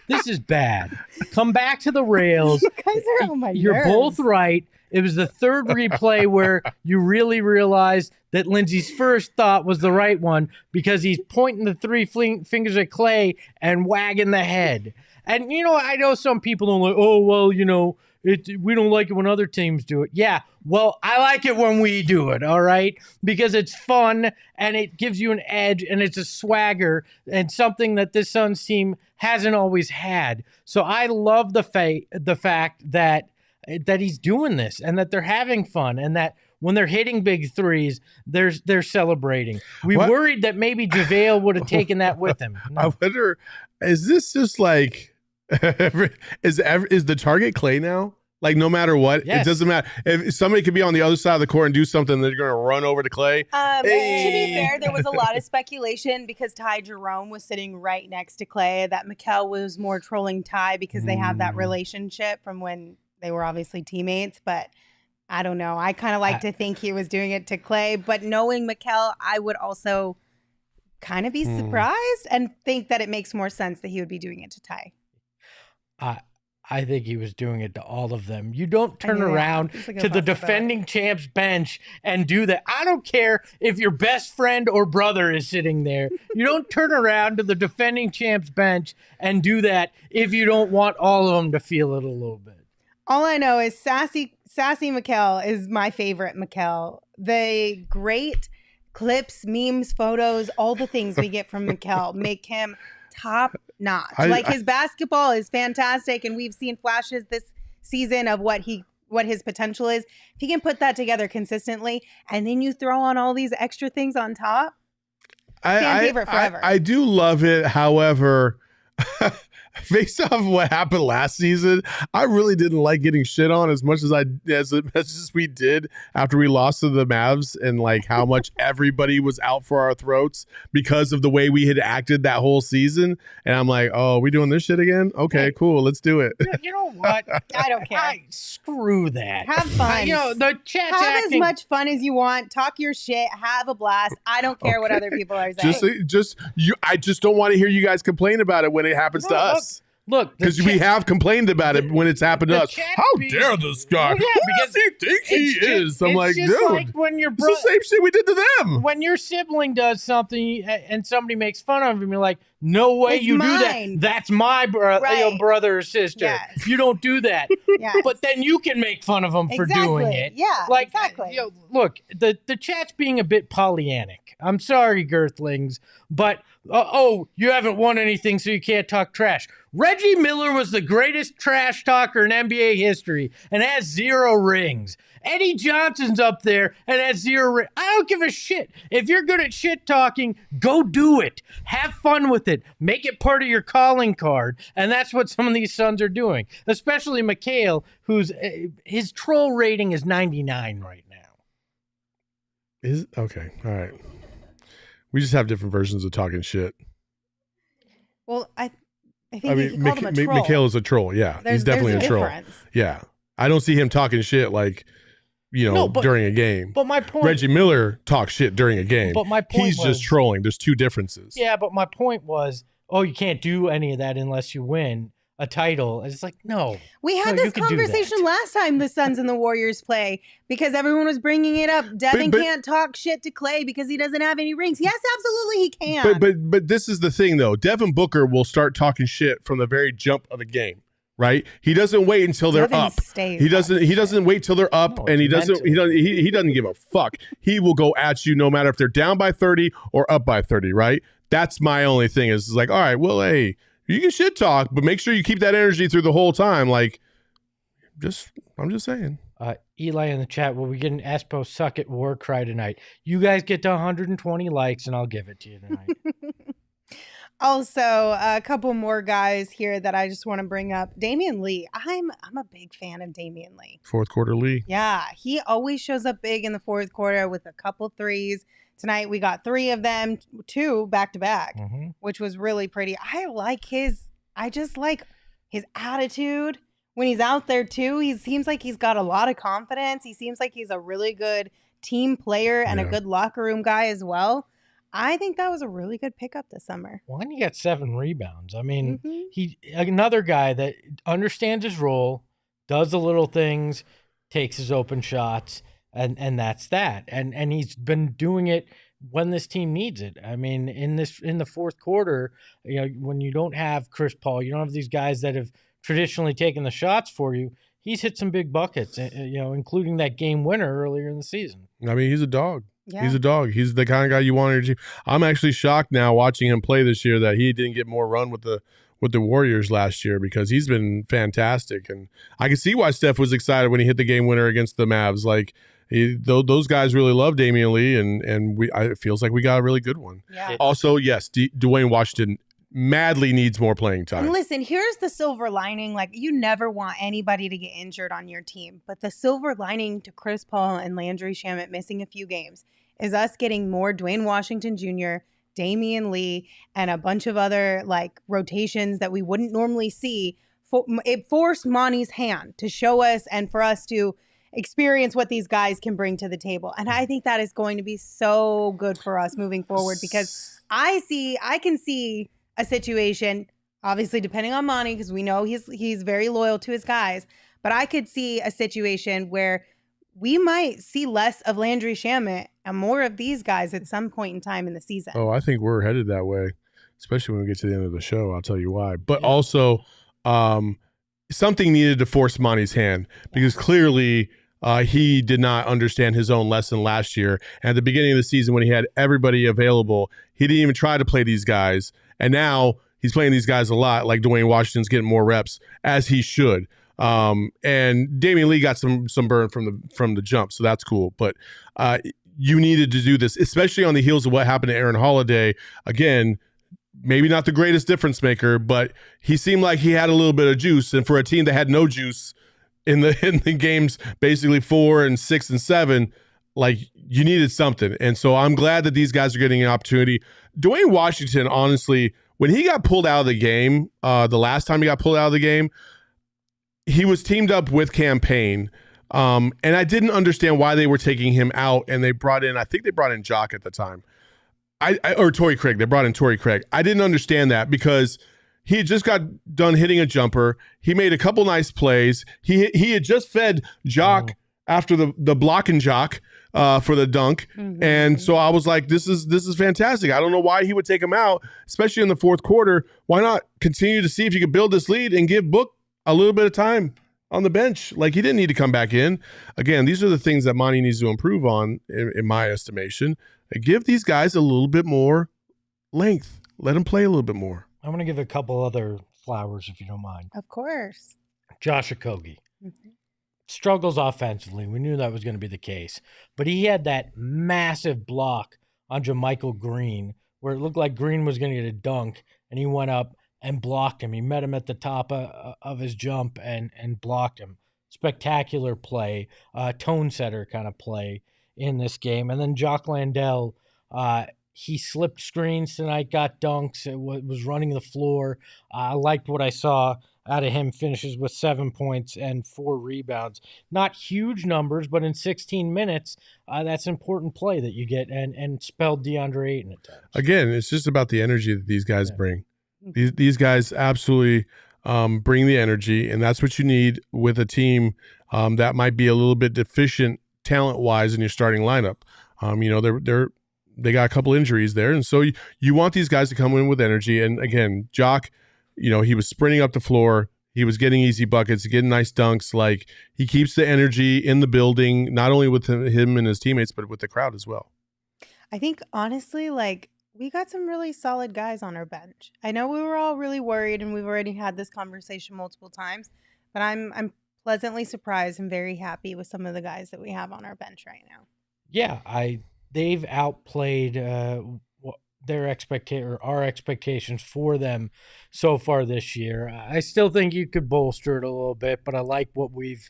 This is bad. Come back to the rails. You guys are on my You're nerves. both right. It was the third replay where you really realized that Lindsay's first thought was the right one because he's pointing the 3 fingers at Clay and wagging the head. And, I know some people don't like, oh, well, we don't like it when other teams do it. Yeah, well, I like it when we do it, all right? Because it's fun and it gives you an edge and it's a swagger and something that this Suns team hasn't always had. So I love the fact that he's doing this and that they're having fun and that when they're hitting big threes, they're celebrating. We worried that maybe JaVale would have taken that with him. No. I wonder, is this just like, is the target Clay now? Like, no matter what, Yes. it doesn't matter. If somebody could be on the other side of the court and do something, they're going to run over to Clay. To be fair, there was a lot of speculation because Ty Jerome was sitting right next to Clay that Mikal was more trolling Ty because they have that relationship from when they were obviously teammates. But I don't know. I kind of like to think he was doing it to Clay. But knowing Mikal, I would also kind of be surprised and think that it makes more sense that he would be doing it to Ty. I think he was doing it to all of them. You don't turn around to the defending champs bench and do that. I don't care if your best friend or brother is sitting there. You don't turn around to the defending champs bench and do that if you don't want all of them to feel it a little bit. All I know is sassy Mikal is my favorite Mikal. The great clips, memes, photos, all the things we get from Mikal make him top notch. His basketball is fantastic, and we've seen flashes this season of what his potential is. If he can put that together consistently, and then you throw on all these extra things on top, fan favorite forever. I do love it. However, based off of what happened last season, I really didn't like getting shit on as much as we did after we lost to the Mavs, and like how much everybody was out for our throats because of the way we had acted that whole season. And I'm like, oh, we doing this shit again? Okay, cool, let's do it. You know what? I don't care. Screw that. Have fun. The chat's have acting. as much fun as you want. Talk your shit. Have a blast. I don't care what other people are saying. I just don't want to hear you guys complain about it when it happens to us. Look, because we have complained about it when it's happened to us. How dare this guy? Well, yeah, Who does he think he is? I'm like, dude, like when your it's the same shit we did to them. when your sibling does something and somebody makes fun of him, you're like, no way It's you mine. do that. That's my Right. brother or sister. Yes. You don't do that. Yes. But then you can make fun of them for doing Exactly. it. Yeah, Like, exactly. you know, look, the chat's being a bit Pollyannic. I'm sorry, Gerthlings, but you haven't won anything, so you can't talk trash. Reggie Miller was the greatest trash talker in NBA history and has 0 rings. Eddie Johnson's up there and has 0 rings. I don't give a shit. If you're good at shit talking, go do it. Have fun with it. Make it part of your calling card. And that's what some of these Suns are doing, especially Mikal, who's his troll rating is 99 right now. Is okay. All right. We just have different versions of talking shit. Well, I think you could call him a troll. Mikal is a troll. Yeah, he's definitely there's a troll. difference. Yeah, I don't see him talking shit like, during a game. But my point, Reggie Miller talks shit during a game. But my point he's just trolling. There's two differences. Yeah, but my point was, you can't do any of that unless you win a title. It's like, no. We had this conversation last time the Suns and the Warriors play because everyone was bringing it up. Devin can't talk shit to Clay because he doesn't have any rings. Yes, absolutely he can. But this is the thing though. Devin Booker will start talking shit from the very jump of the game. Right? He doesn't wait until they're up. He doesn't wait till they're up, and he doesn't give a fuck. He will go at you no matter if they're down by 30 or up by 30, right? That's my only thing is like, all right, well, hey, you can shit talk, but make sure you keep that energy through the whole time. Like, I'm just saying. Eli in the chat, will we get an Espo suck at war cry tonight? You guys get to 120 likes, and I'll give it to you tonight. Also, a couple more guys here that I just want to bring up. Damian Lee. I'm a big fan of Damian Lee. Fourth quarter Lee. Yeah, he always shows up big in the fourth quarter with a couple threes. Tonight we got 3 of them, 2 back to back, which was really pretty. I just like his attitude when he's out there too. He seems like he's got a lot of confidence. He seems like he's a really good team player and a good locker room guy as well. I think that was a really good pickup this summer. Well, and he got 7 rebounds. I mean, he another guy that understands his role, does the little things, takes his open shots, and that's that. And he's been doing it when this team needs it. I mean, in the fourth quarter, when you don't have Chris Paul, you don't have these guys that have traditionally taken the shots for you. He's hit some big buckets, including that game winner earlier in the season. I mean, he's a dog. Yeah. He's a dog. He's the kind of guy you want on your team. I'm actually shocked now watching him play this year that he didn't get more run with the Warriors last year because he's been fantastic. And I can see why Steph was excited when he hit the game winner against the Mavs. Like those guys really love Damian Lee, and it feels like we got a really good one. Yeah. Also, yes, Dwayne Washington madly needs more playing time. And listen, here's the silver lining. Like, you never want anybody to get injured on your team. But the silver lining to Chris Paul and Landry Shamet missing a few games is us getting more Dwayne Washington Jr., Damian Lee, and a bunch of other like rotations that we wouldn't normally see. It forced Monty's hand to show us and for us to experience what these guys can bring to the table. And I think that is going to be so good for us moving forward because I can see a situation, obviously depending on Monty, because we know he's very loyal to his guys, but I could see a situation where we might see less of Landry Shamet and more of these guys at some point in time in the season. Oh, I think we're headed that way, especially when we get to the end of the show. I'll tell you why. But also, something needed to force Monty's hand because clearly he did not understand his own lesson last year. And at the beginning of the season when he had everybody available, he didn't even try to play these guys. And now he's playing these guys a lot, like Dwayne Washington's getting more reps, as he should. And Damian Lee got some burn from the jump, so that's cool. But you needed to do this, especially on the heels of what happened to Aaron Holiday. Again, maybe not the greatest difference maker, but he seemed like he had a little bit of juice. And for a team that had no juice in the games, basically 4 and 6 and 7, like you needed something. And so I'm glad that these guys are getting an opportunity. Dwayne Washington, honestly, when he got pulled out of the game, the last time he got pulled out of the game, he was teamed up with Payne. And I didn't understand why they were taking him out. And I think they brought in Jock at the time. Or Torrey Craig. They brought in Torrey Craig. I didn't understand that because he had just got done hitting a jumper. He made a couple nice plays. He had just fed Jock after the block and jock for the dunk. And so I was like, this is fantastic. I don't know why he would take him out, especially in the fourth quarter. Why not continue to see if you could build this lead and give Book a little bit of time on the bench? Like, he didn't need to come back in. Again, these are the things that Monty needs to improve on, in my estimation. Give these guys a little bit more length. Let them play a little bit more. I'm going to give a couple other flowers, if you don't mind. Of course. Josh Okogie. Struggles offensively. We knew that was going to be the case. But he had that massive block on JaMychal Green where it looked like Green was going to get a dunk, and he went up and blocked him. He met him at the top of his jump and blocked him. Spectacular play, tone setter kind of play in this game. And then Jock Landale, he slipped screens tonight, got dunks, was running the floor. I liked what I saw out of him. Finishes with 7 points and 4 rebounds. Not huge numbers, but in 16 minutes, that's an important play that you get and spelled Deandre Ayton at times. Again, it's just about the energy that these guys bring. These guys absolutely bring the energy, and that's what you need with a team that might be a little bit deficient talent-wise in your starting lineup. They got a couple injuries there, and so you want these guys to come in with energy. And again, Jock, he was sprinting up the floor. He was getting easy buckets, getting nice dunks. Like, he keeps the energy in the building, not only with him and his teammates, but with the crowd as well. I think, honestly, we got some really solid guys on our bench. I know we were all really worried, and we've already had this conversation multiple times, but I'm pleasantly surprised and very happy with some of the guys that we have on our bench right now. Yeah, they've outplayed our expectations for them so far this year. I still think you could bolster it a little bit, but I like what we've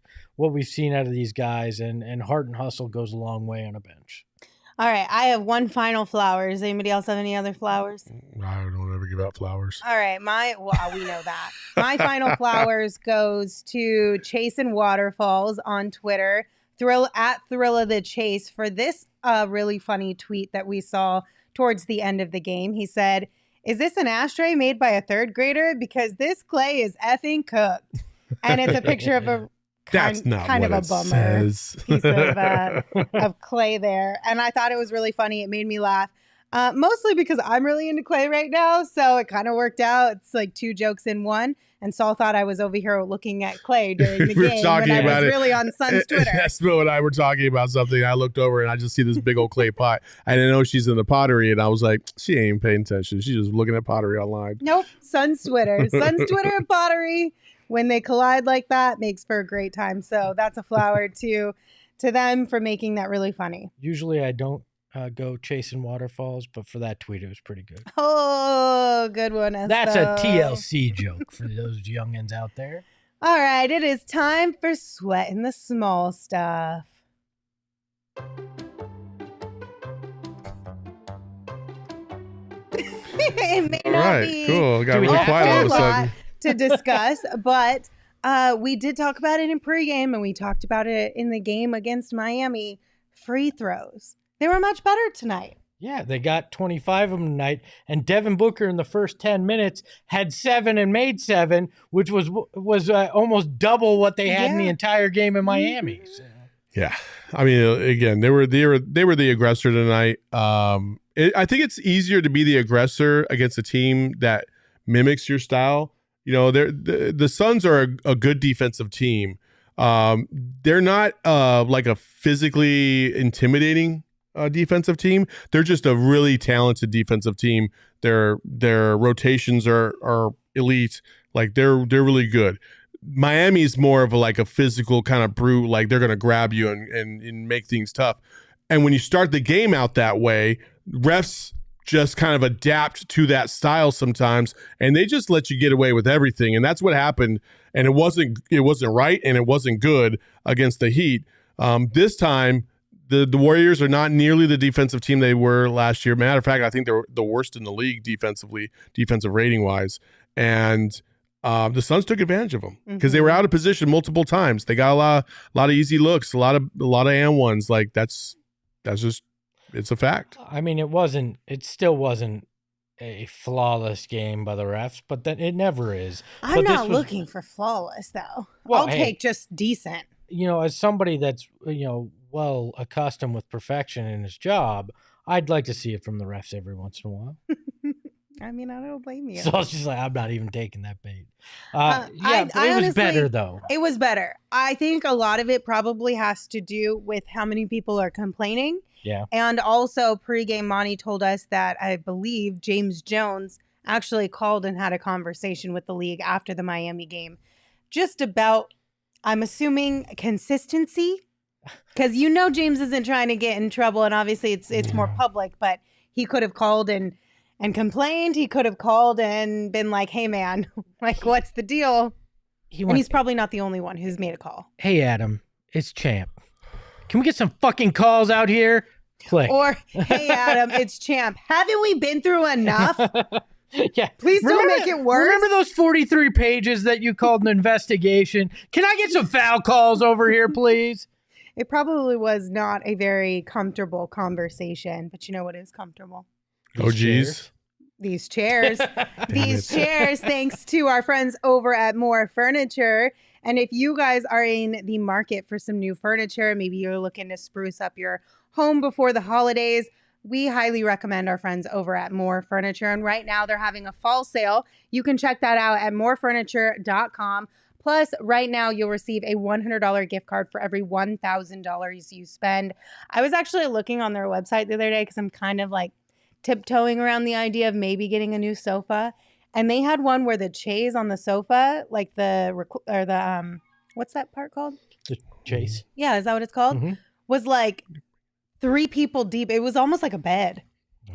seen out of these guys, and heart and hustle goes a long way on a bench. All right, I have one final flowers. Anybody else have any other flowers? I don't ever give out flowers. All right, we know that. My final flowers goes to Chasing Waterfalls on Twitter, at Thrilla the Chase, for this really funny tweet that we saw towards the end of the game. He said, "Is this an ashtray made by a third grader? Because this clay is effing cooked." And it's a picture of a That's not kind what of a it bummer says. piece of clay there. And I thought it was really funny. It made me laugh. Mostly because I'm really into clay right now. So it kind of worked out. It's like 2 jokes in one. And Saul thought I was over here looking at clay during the game when I was really on Sun's Twitter. Espo and I were talking about something. I looked over and I just see this big old clay pot. I didn't know she's in the pottery, and I was like, she ain't paying attention. She's just looking at pottery online. Nope. Sun's Twitter. Sun's Twitter and pottery, when they collide like that, makes for a great time. So that's a flower to them for making that really funny. Usually I don't go chasing waterfalls, but for that tweet, it was pretty good. Oh, good one, Espo. That's a TLC joke for those youngins out there. All right, it is time for Sweatin the Small stuff. It may not be cool. It got really quiet all of a sudden to discuss, but we did talk about it in pregame, and we talked about it in the game against Miami. Free throws. They were much better tonight. Yeah, they got 25 of them tonight, and Devin Booker in the first 10 minutes had 7 and made 7, which was almost double what they had in the entire game in Miami. So. Yeah, I mean, again, they were the aggressor tonight. I think it's easier to be the aggressor against a team that mimics your style. The Suns are a good defensive team. They're not like a physically intimidating defensive team. They're just a really talented defensive team. Their rotations are elite. Like they're really good. Miami's more of a physical kind of brute. Like they're gonna grab you and make things tough. And when you start the game out that way, refs just kind of adapt to that style sometimes, and they just let you get away with everything. And that's what happened. And it wasn't right, and it wasn't good against the Heat. This time, the Warriors are not nearly the defensive team they were last year. Matter of fact, I think they're the worst in the league defensive rating wise. And the Suns took advantage of them because they were out of position multiple times. They got a lot of easy looks, a lot of and ones. Like that's just, it's a fact. I mean, it still wasn't a flawless game by the refs, but then it never is. I'm But this not was- looking for flawless, though. Well, I'll hey. take just decent. As somebody that's, well accustomed with perfection in his job, I'd like to see it from the refs every once in a while. I mean, I don't blame you. So I was just like, I'm not even taking that bait. I But it was honestly- better, though. It was better. I think a lot of it probably has to do with how many people are complaining. Yeah. And also, pregame Monty told us that I believe James Jones actually called and had a conversation with the league after the Miami game just about, I'm assuming, consistency. Because James isn't trying to get in trouble, and obviously it's more public, but he could have called and complained. He could have called and been like, hey, man, like, what's the deal? And he's probably not the only one who's made a call. Hey, Adam, it's Champ. Can we get some fucking calls out here? Click. Or, hey, Adam, it's Champ. Haven't we been through enough? Yeah. Please don't make it worse. Remember those 43 pages that you called an investigation? Can I get some foul calls over here, please? It probably was not a very comfortable conversation, but you know what is comfortable? Oh, geez. These chairs. These chairs, thanks to our friends over at More Furniture. And if you guys are in the market for some new furniture, maybe you're looking to spruce up your home before the holidays, we highly recommend our friends over at More Furniture. And right now they're having a fall sale. You can check that out at morefurniture.com. Plus, right now, you'll receive a $100 gift card for every $1,000 you spend. I was actually looking on their website the other day because I'm kind of like tiptoeing around the idea of maybe getting a new sofa. And they had one where the chaise on the sofa, like what's that part called? The chase. Yeah, is that what it's called? Mhm. Was like 3 people deep. It was almost like a bed.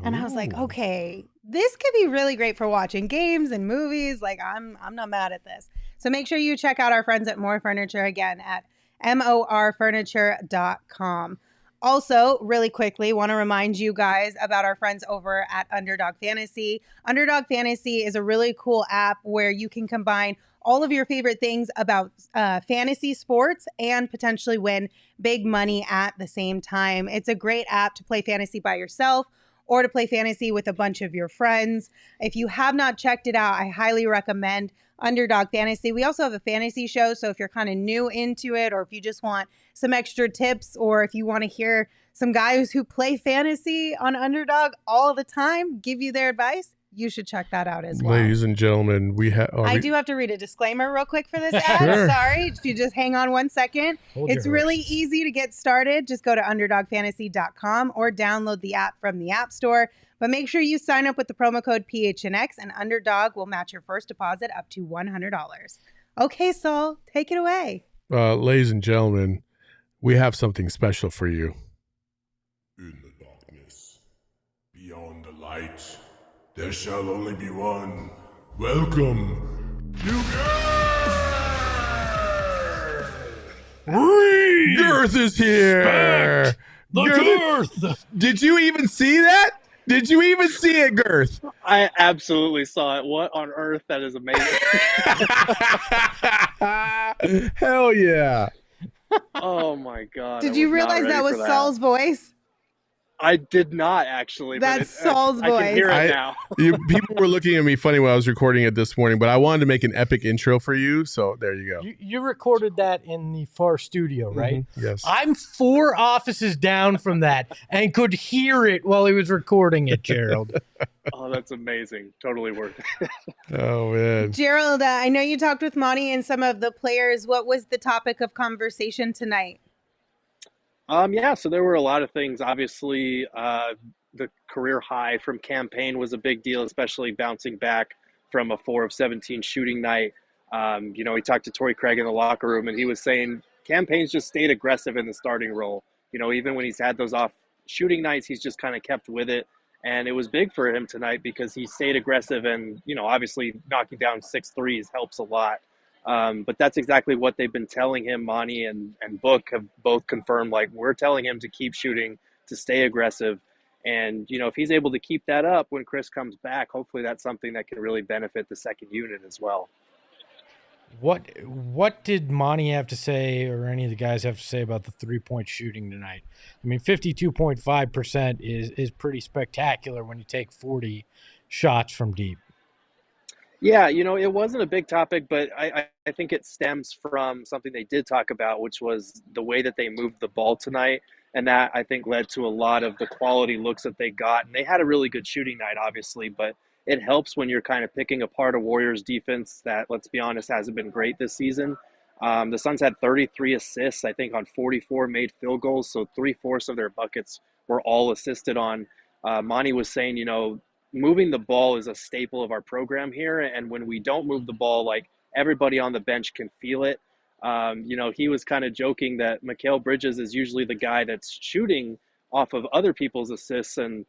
And I was like, Ooh. okay, this could be really great for watching games and movies. Like, I'm not mad at this. So make sure you check out our friends at More Furniture again at morfurniture.com. Also, really quickly, want to remind you guys about our friends over at Underdog Fantasy. Underdog Fantasy is a really cool app where you can combine all of your favorite things about fantasy sports and potentially win big money at the same time. It's a great app to play fantasy by yourself or to play fantasy with a bunch of your friends. If you have not checked it out, I highly recommend Underdog Fantasy. We also have a fantasy show, so if you're kind of new into it, or if you just want some extra tips, or if you want to hear some guys who play fantasy on Underdog all the time give you their advice, you should check that out as well. Ladies and gentlemen, I do have to read a disclaimer real quick for this ad. Sure. Sorry, if you just hang on 1 second. Hold It's your really horses. easy to get started. Just go to underdogfantasy.com or download the app from the App Store. But make sure you sign up with the promo code PHNX, and Underdog will match your first deposit up to $100. Okay, Saul, take it away. ladies and gentlemen, we have something special for you. In the darkness, beyond the light, there shall only be one. Welcome to Gerth is here. The Gerth! Did you even see that? Did you even see it, Gerth? I absolutely saw it. What on earth? That is amazing. Hell yeah. Oh my god. Did I you was not realize ready that was for Saul's voice? I did not actually. That's but Saul's I can hear voice. it now. People were looking at me funny when I was recording it this morning, but I wanted to make an epic intro for you, so there you go. You recorded that in the far studio, right? Mhm, yes. I'm 4 offices down from that and could hear it while he was recording it, Gerald. Oh, that's amazing. Totally worth it. Oh, man. Gerald, I know you talked with Monty and some of the players. What was the topic of conversation tonight? Yeah, so there were a lot of things. Obviously, the career high from Payne was a big deal, especially bouncing back from a 4 of 17 shooting night. He talked to Torrey Craig in the locker room, and he was saying Payne's just stayed aggressive in the starting role. Even when he's had those off shooting nights, he's just kind of kept with it. And it was big for him tonight because he stayed aggressive, and, obviously knocking down 6 threes helps a lot. But that's exactly what they've been telling him. Monty and Book have both confirmed, we're telling him to keep shooting, to stay aggressive. And, if he's able to keep that up when Chris comes back, hopefully that's something that can really benefit the second unit as well. What did Monty have to say, or any of the guys have to say about the 3-point shooting tonight? I mean, 52.5% is pretty spectacular when you take 40 shots from deep? Yeah, it wasn't a big topic, but I think it stems from something they did talk about, which was the way that they moved the ball tonight. And that, I think, led to a lot of the quality looks that they got. And they had a really good shooting night, obviously, but it helps when you're kind of picking apart a Warriors defense that, let's be honest, hasn't been great this season. The Suns had 33 assists, I think, on 44 made field goals. So 3/4 of their buckets were all assisted on. Monty was saying, moving the ball is a staple of our program here. And when we don't move the ball, like, everybody on the bench can feel it. He was kind of joking that Mikal Bridges is usually the guy that's shooting off of other people's assists. And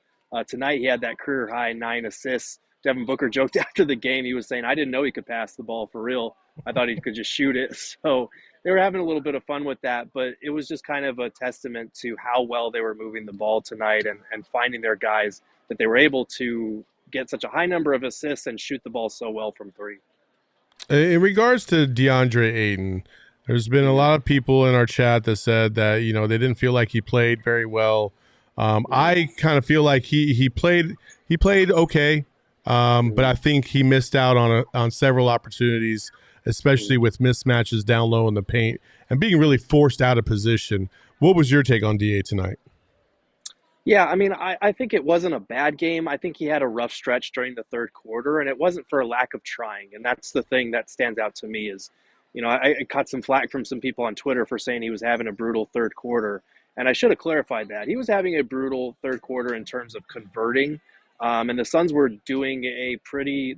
tonight he had that career high 9 assists. Devin Booker joked after the game. He was saying, I didn't know he could pass the ball for real. I thought he could just shoot it. So they were having a little bit of fun with that. But it was just kind of a testament to how well they were moving the ball tonight and finding their guys, that they were able to get such a high number of assists and shoot the ball so well from three. In regards to Deandre Ayton, there's been a lot of people in our chat that said that, they didn't feel like he played very well. I kind of feel like he played okay, but I think he missed out on several opportunities, especially with mismatches down low in the paint and being really forced out of position. What was your take on DA tonight? Yeah, I mean, I think it wasn't a bad game. I think he had a rough stretch during the third quarter, and it wasn't for a lack of trying. And that's the thing that stands out to me is, I caught some flack from some people on Twitter for saying he was having a brutal third quarter. And I should have clarified that. He was having a brutal third quarter in terms of converting. And the Suns were doing they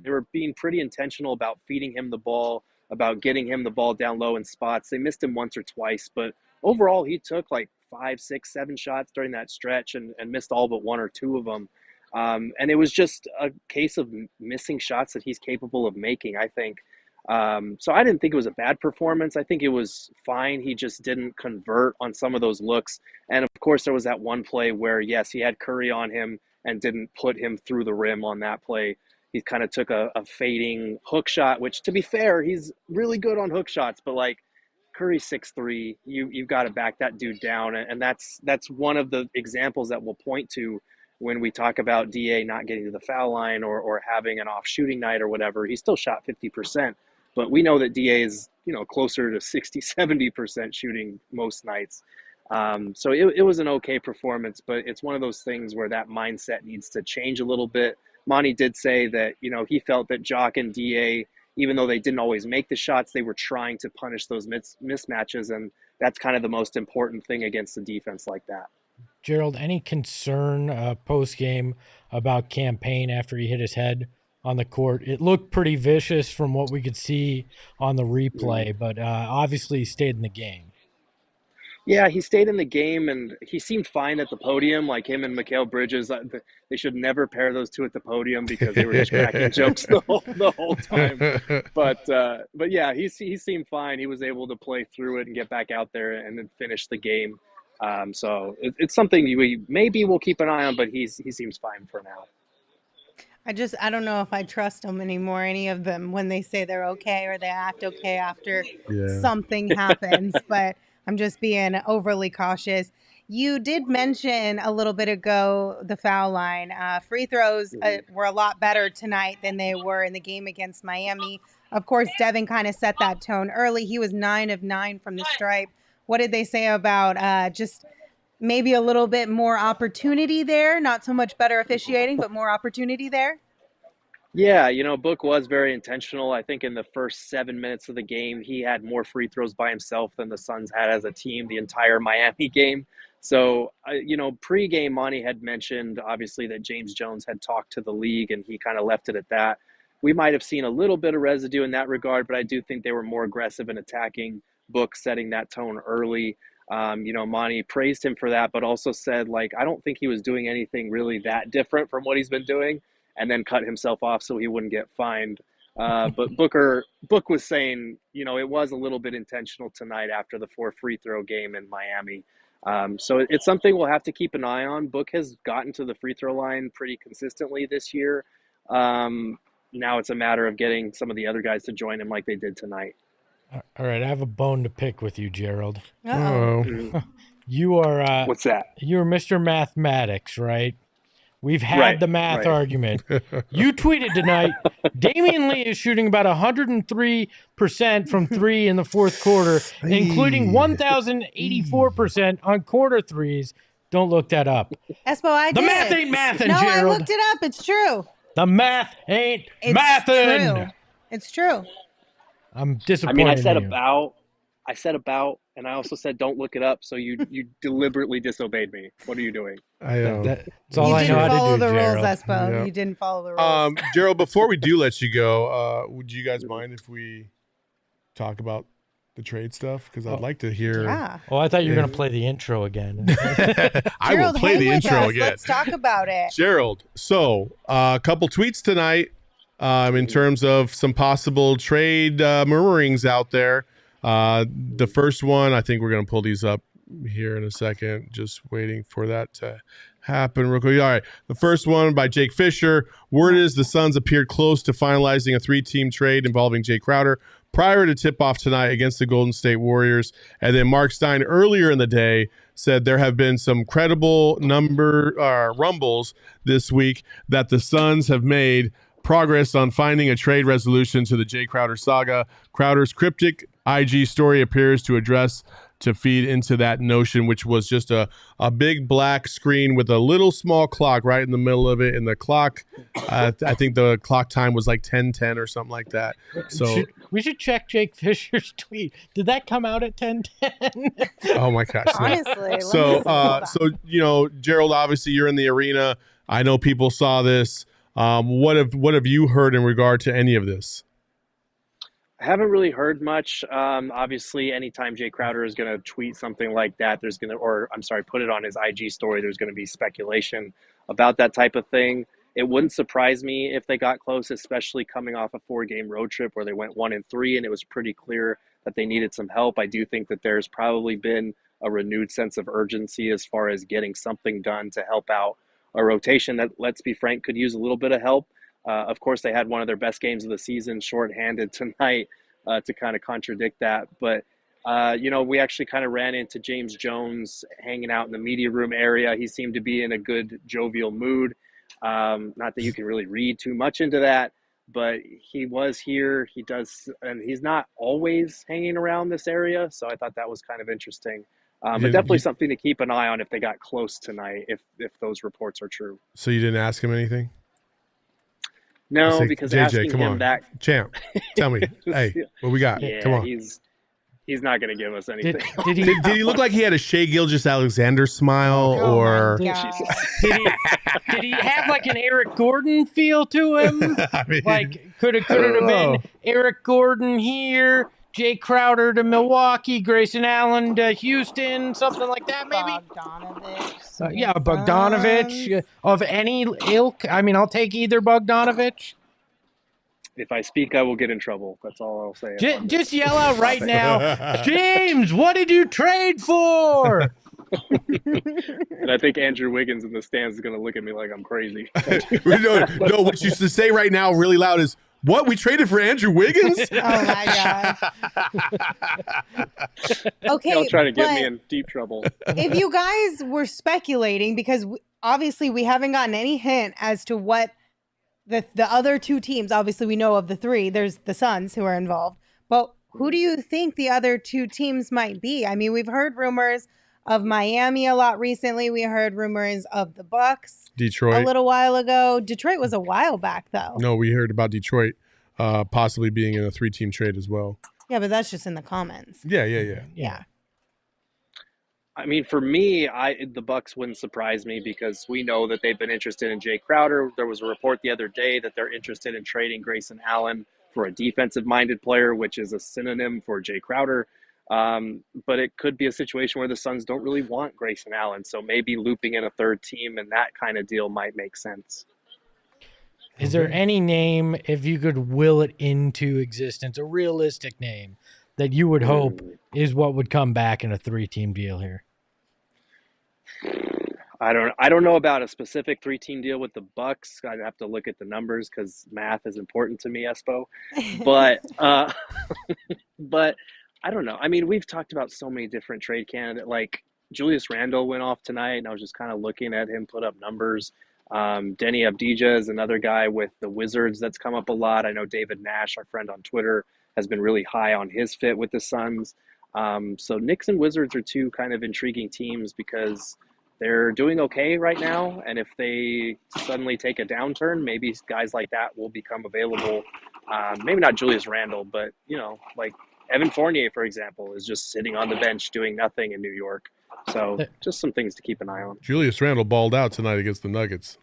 were being pretty intentional about feeding him the ball, about getting him the ball down low in spots. They missed him once or twice, but overall he took like 5, 6, 7 shots during that stretch and missed all but 1 or 2 of them. And it was just a case of missing shots that he's capable of making, I think. So I didn't think it was a bad performance. I think it was fine. He just didn't convert on some of those looks. And of course, there was that one play where, yes, he had Curry on him and didn't put him through the rim on that play. He kind of took a fading hook shot, which, to be fair, he's really good on hook shots, but like, Curry's 6'3", you've got to back that dude down. And that's one of the examples that we'll point to when we talk about DA not getting to the foul line or having an off shooting night or whatever. He still shot 50%, but we know that DA is, closer to 60, 70% shooting most nights. So it was an okay performance, but it's one of those things where that mindset needs to change a little bit. Monty did say that, he felt that Jock and DA, even though they didn't always make the shots, they were trying to punish those mismatches. And that's kind of the most important thing against a defense like that. Gerald, any concern post-game about Cam Payne after he hit his head on the court? It looked pretty vicious from what we could see on the replay, but obviously he stayed in the game. Yeah, he stayed in the game, and he seemed fine at the podium, like him and Mikal Bridges. They should never pair those two at the podium because they were just cracking jokes the whole time. But yeah, he seemed fine. He was able to play through it and get back out there and then finish the game. So it's something we'll keep an eye on, but he seems fine for now. I don't know if I trust them anymore, any of them, when they say they're okay or they act okay after something happens. But I'm just being overly cautious. You did mention a little bit ago the foul line. Free throws were a lot better tonight than they were in the game against Miami. Of course, Devin kind of set that tone early. He was 9 of 9 from the stripe. What did they say about just maybe a little bit more opportunity there? Not so much better officiating, but more opportunity there? Yeah, Book was very intentional. I think in the first 7 minutes of the game, he had more free throws by himself than the Suns had as a team the entire Miami game. So, pre-game, Monty had mentioned, obviously, that James Jones had talked to the league, and he kind of left it at that. We might have seen a little bit of residue in that regard, but I do think they were more aggressive in attacking Book, setting that tone early. Monty praised him for that, but also said, I don't think he was doing anything really that different from what he's been doing, and then cut himself off so he wouldn't get fined. But Book was saying, it was a little bit intentional tonight after the 4 free throw game in Miami. So it's something we'll have to keep an eye on. Book has gotten to the free throw line pretty consistently this year. Now it's a matter of getting some of the other guys to join him like they did tonight. All right, I have a bone to pick with you, Gerald. Uh-oh. You are what's that? You're Mr. Mathematics, right? We've had Right, the math right. argument. You tweeted tonight, Damian Lee is shooting about 103% from three in the fourth quarter, including 1,084% on quarter threes. Don't look that up. Espo, I The did. math ain't mathin', No, I Gerald. looked it up. It's true. The math ain't It's mathin'. true. It's true. I'm I disappointed mean, I said in you. about, and I also said don't look it up. So you deliberately disobeyed me. What are you doing? That's all You I know didn't how follow to do, the Gerald. rules, Espo. Yeah. You didn't follow the rules. Gerald, before we do let you go, would you guys mind if we talk about the trade stuff? Because I'd like to hear. Yeah. Oh, I thought you were going to play the intro again. I will Gerald, play hang the with intro us. again. Let's talk about it. Gerald, so a couple tweets tonight in terms of some possible trade murmurings out there. The first one, I think we're going to pull these up here in a second. Just waiting for that to happen real quick. All right. The first one by Jake Fisher. Word is the Suns appeared close to finalizing a 3-team trade involving Jay Crowder prior to tip-off tonight against the Golden State Warriors. And then Mark Stein earlier in the day said there have been some credible rumbles this week that the Suns have made progress on finding a trade resolution to the Jay Crowder saga. Crowder's cryptic IG story appears to feed into that notion, which was just a big black screen with a little small clock right in the middle of it. And the clock, I think the clock time was like 10:10 or something like that. So we should check Jake Fisher's tweet. Did that come out at 10:10? oh my gosh. No. Honestly. So Gerald, obviously you're in the arena. I know people saw this. What have you heard in regard to any of this? I haven't really heard much. Obviously, anytime Jay Crowder is going to tweet something like that, put it on his IG story, there's going to be speculation about that type of thing. It wouldn't surprise me if they got close, especially coming off a 4-game road trip where they went 1-3, and it was pretty clear that they needed some help. I do think that there's probably been a renewed sense of urgency as far as getting something done to help out a rotation that, let's be frank, could use a little bit of help. Of course, they had one of their best games of the season shorthanded tonight to kind of contradict that. But, we actually kind of ran into James Jones hanging out in the media room area. He seemed to be in a good jovial mood. Not that you can really read too much into that, but he was here. And he's not always hanging around this area. So I thought that was kind of interesting. But definitely something to keep an eye on if they got close tonight, if those reports are true. So you didn't ask him anything? No, because JJ, asking come him on. back, Champ, tell me, hey, what we got? yeah, Come on. he's not going to give us anything. Did he look like he had a Shea Gilgeous-Alexander smile, Oh or my God. Did he have like an Eric Gordon feel to him? I mean, Like could it have been Eric Gordon here, Jay Crowder to Milwaukee, Grayson Allen to Houston, something like that maybe? Bogdanovich. Bogdanovich of any ilk. I mean, I'll take either Bogdanovich. If I speak, I will get in trouble. That's all I'll say. Just yell out right now, James, what did you trade for? And I think Andrew Wiggins in the stands is going to look at me like I'm crazy. no, what you should say right now really loud is, what, we traded for Andrew Wiggins? Oh my God. Okay, They'll try to get me in deep trouble. if you guys were speculating, because obviously we haven't gotten any hint as to what the other two teams, obviously we know of the three, there's the Suns who are involved, but who do you think the other two teams might be? I mean, we've heard rumors of Miami a lot recently. We heard rumors of the Bucks Detroit. a little while ago. Detroit was a while back, though. No, we heard about Detroit possibly being in a 3-team trade as well. Yeah, but that's just in the comments. Yeah. I mean, for me, the Bucks wouldn't surprise me because we know that they've been interested in Jay Crowder. There was a report the other day that they're interested in trading Grayson Allen for a defensive-minded player, which is a synonym for Jay Crowder. But it could be a situation where the Suns don't really want Grayson Allen, so maybe looping in a third team and that kind of deal might make sense. Is there any name, if you could will it into existence, a realistic name that you would hope is what would come back in a 3-team deal here? I don't know about a specific 3-team deal with the Bucks. I'd have to look at the numbers because math is important to me, Espo. But but I don't know. I mean, we've talked about so many different trade candidates. Like Julius Randle went off tonight, and I was just kind of looking at him put up numbers. Denny Abdija is another guy with the Wizards that's come up a lot. I know David Nash, our friend on Twitter, has been really high on his fit with the Suns. So Knicks and Wizards are two kind of intriguing teams because they're doing okay right now. And if they suddenly take a downturn, maybe guys like that will become available. Maybe not Julius Randle, but, like Evan Fournier, for example, is just sitting on the bench doing nothing in New York. So just some things to keep an eye on. Julius Randle balled out tonight against the Nuggets.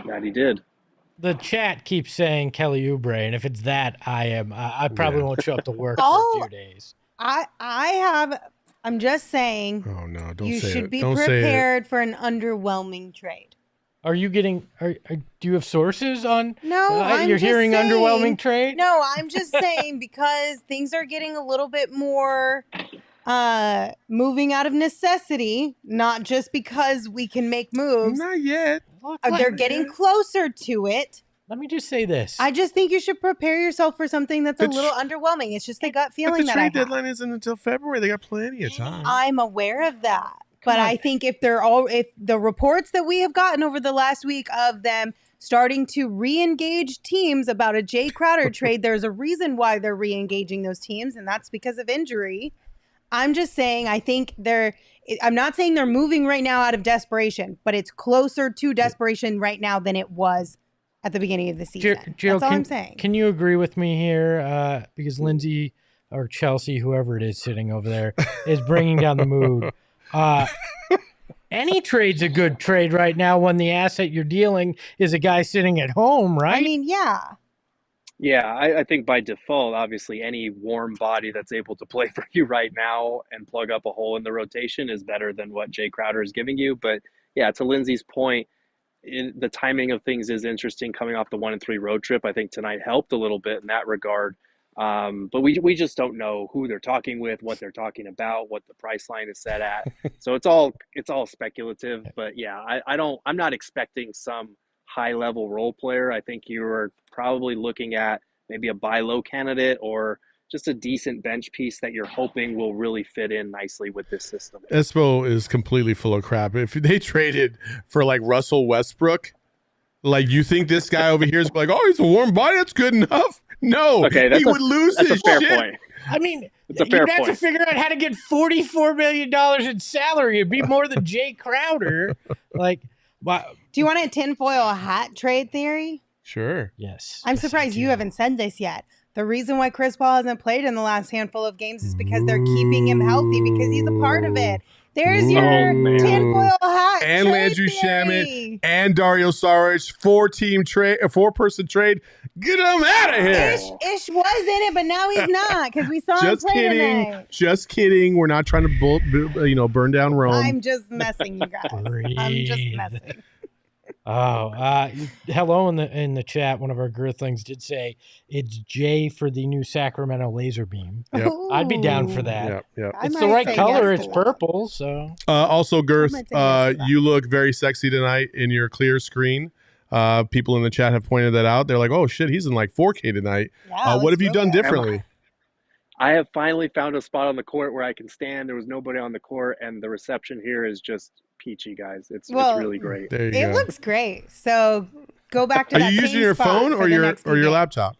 That he did. The chat keeps saying Kelly Oubre, and if it's that, I probably won't show up to work for a few days. I'm just saying. Oh no! Don't you say it. should be Don't prepared for an underwhelming trade. Are you getting? Do you have sources on? No, you're hearing saying, underwhelming trade. No, I'm just saying because things are getting a little bit more moving out of necessity, not just because we can make moves. Not yet. They're getting closer to it. Let me just say this. I just think you should prepare yourself for something that's a little underwhelming. It's just a gut feeling but that the I trade have. deadline isn't until February. They got plenty of time. I'm aware of that. But I think if the reports that we have gotten over the last week of them starting to re-engage teams about a Jay Crowder trade, there's a reason why they're re-engaging those teams, and that's because of injury. I'm just saying, I'm not saying they're moving right now out of desperation, but it's closer to desperation right now than it was at the beginning of the season. That's all I'm saying. Can you agree with me here? Because Lindsay or Chelsea, whoever it is sitting over there, is bringing down the mood. Any trade's a good trade right now when the asset you're dealing is a guy sitting at home, right? I mean, yeah. Yeah, I think by default, obviously, any warm body that's able to play for you right now and plug up a hole in the rotation is better than what Jay Crowder is giving you. But yeah, to Lindsay's point, the timing of things is interesting coming off the 1-3 road trip. I think tonight helped a little bit in that regard. But we just don't know who they're talking with, what they're talking about, what the price line is set at. So it's all speculative. But yeah, I'm not expecting some high level role player. I think you're probably looking at maybe a buy low candidate or just a decent bench piece that you're hoping will really fit in nicely with this system. Espo is completely full of crap. If they traded for like Russell Westbrook, like you think this guy over here is like, oh, he's a warm body, that's good enough. No, okay, he would lose his shit. That's a fair point. I mean, it's a fair you'd have to figure out how to get $44 million in salary. It'd be more than Jay Crowder. Like, wow. Do you want a tinfoil hat trade theory? Sure. Yes. I'm surprised you haven't said this yet. The reason why Chris Paul hasn't played in the last handful of games is because they're keeping him healthy because he's a part of it. There's your tinfoil hat and Landry Shamet and Dario Saric, 4-person trade. Get him out of here. Ish was in it, but now he's not because we saw him play tonight. Just kidding. We're not trying to burn down Rome. I'm just messing, you guys. I'm just messing. Hello in the chat. One of our Girthlings did say it's Jay for the new Sacramento laser beam. Yep. I'd be down for that. Yep. It's the right color. It's purple. So also, Gerth, you look very sexy tonight in your clear screen. People in the chat have pointed that out. They're like, "Oh shit, he's in like 4K tonight." Yeah, what have you done differently? I have finally found a spot on the court where I can stand. There was nobody on the court, and the reception here is just peachy, guys. It's really great. There you go. It looks great. So go back to Are that you using your phone or your laptop?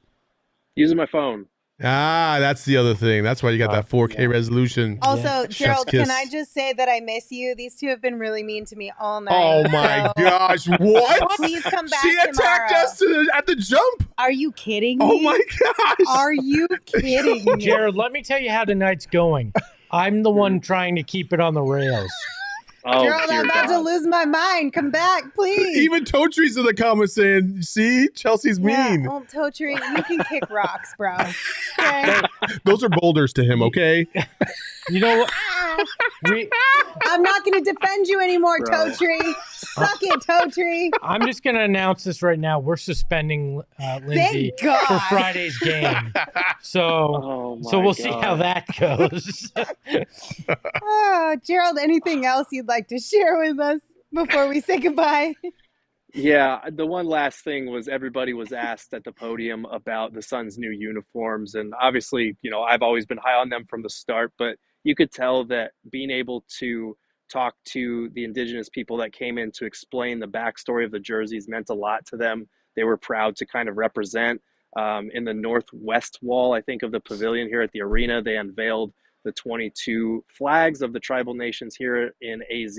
Using my phone. That's the other thing. That's why you got that 4K resolution. Also, Gerald, can I just say that I miss you? These two have been really mean to me all night. Oh my gosh! What? Please come back. She attacked us at the jump. Are you kidding me? Oh my gosh! Are you kidding me? Jared, let me tell you how tonight's going. I'm the one trying to keep it on the rails. Oh, Gerald, I'm about to lose my mind. Come back, please. Even Totree's in the comments saying, see, Chelsea's mean. Oh, Totri, you can kick rocks, bro. Okay? Those are boulders to him, okay? You know what? I'm not going to defend you anymore, Totri. Suck it, Totri. I'm just going to announce this right now. We're suspending Lindsay for Friday's game. So we'll see how that goes. Gerald, anything else you'd like to share with us before we say goodbye? Yeah, the one last thing was everybody was asked at the podium about the Suns' new uniforms. And obviously, I've always been high on them from the start, but you could tell that being able to talked to the indigenous people that came in to explain the backstory of the jerseys meant a lot to them. They were proud to kind of represent. In the northwest wall, I think, of the pavilion here at the arena, they unveiled the 22 flags of the tribal nations here in AZ.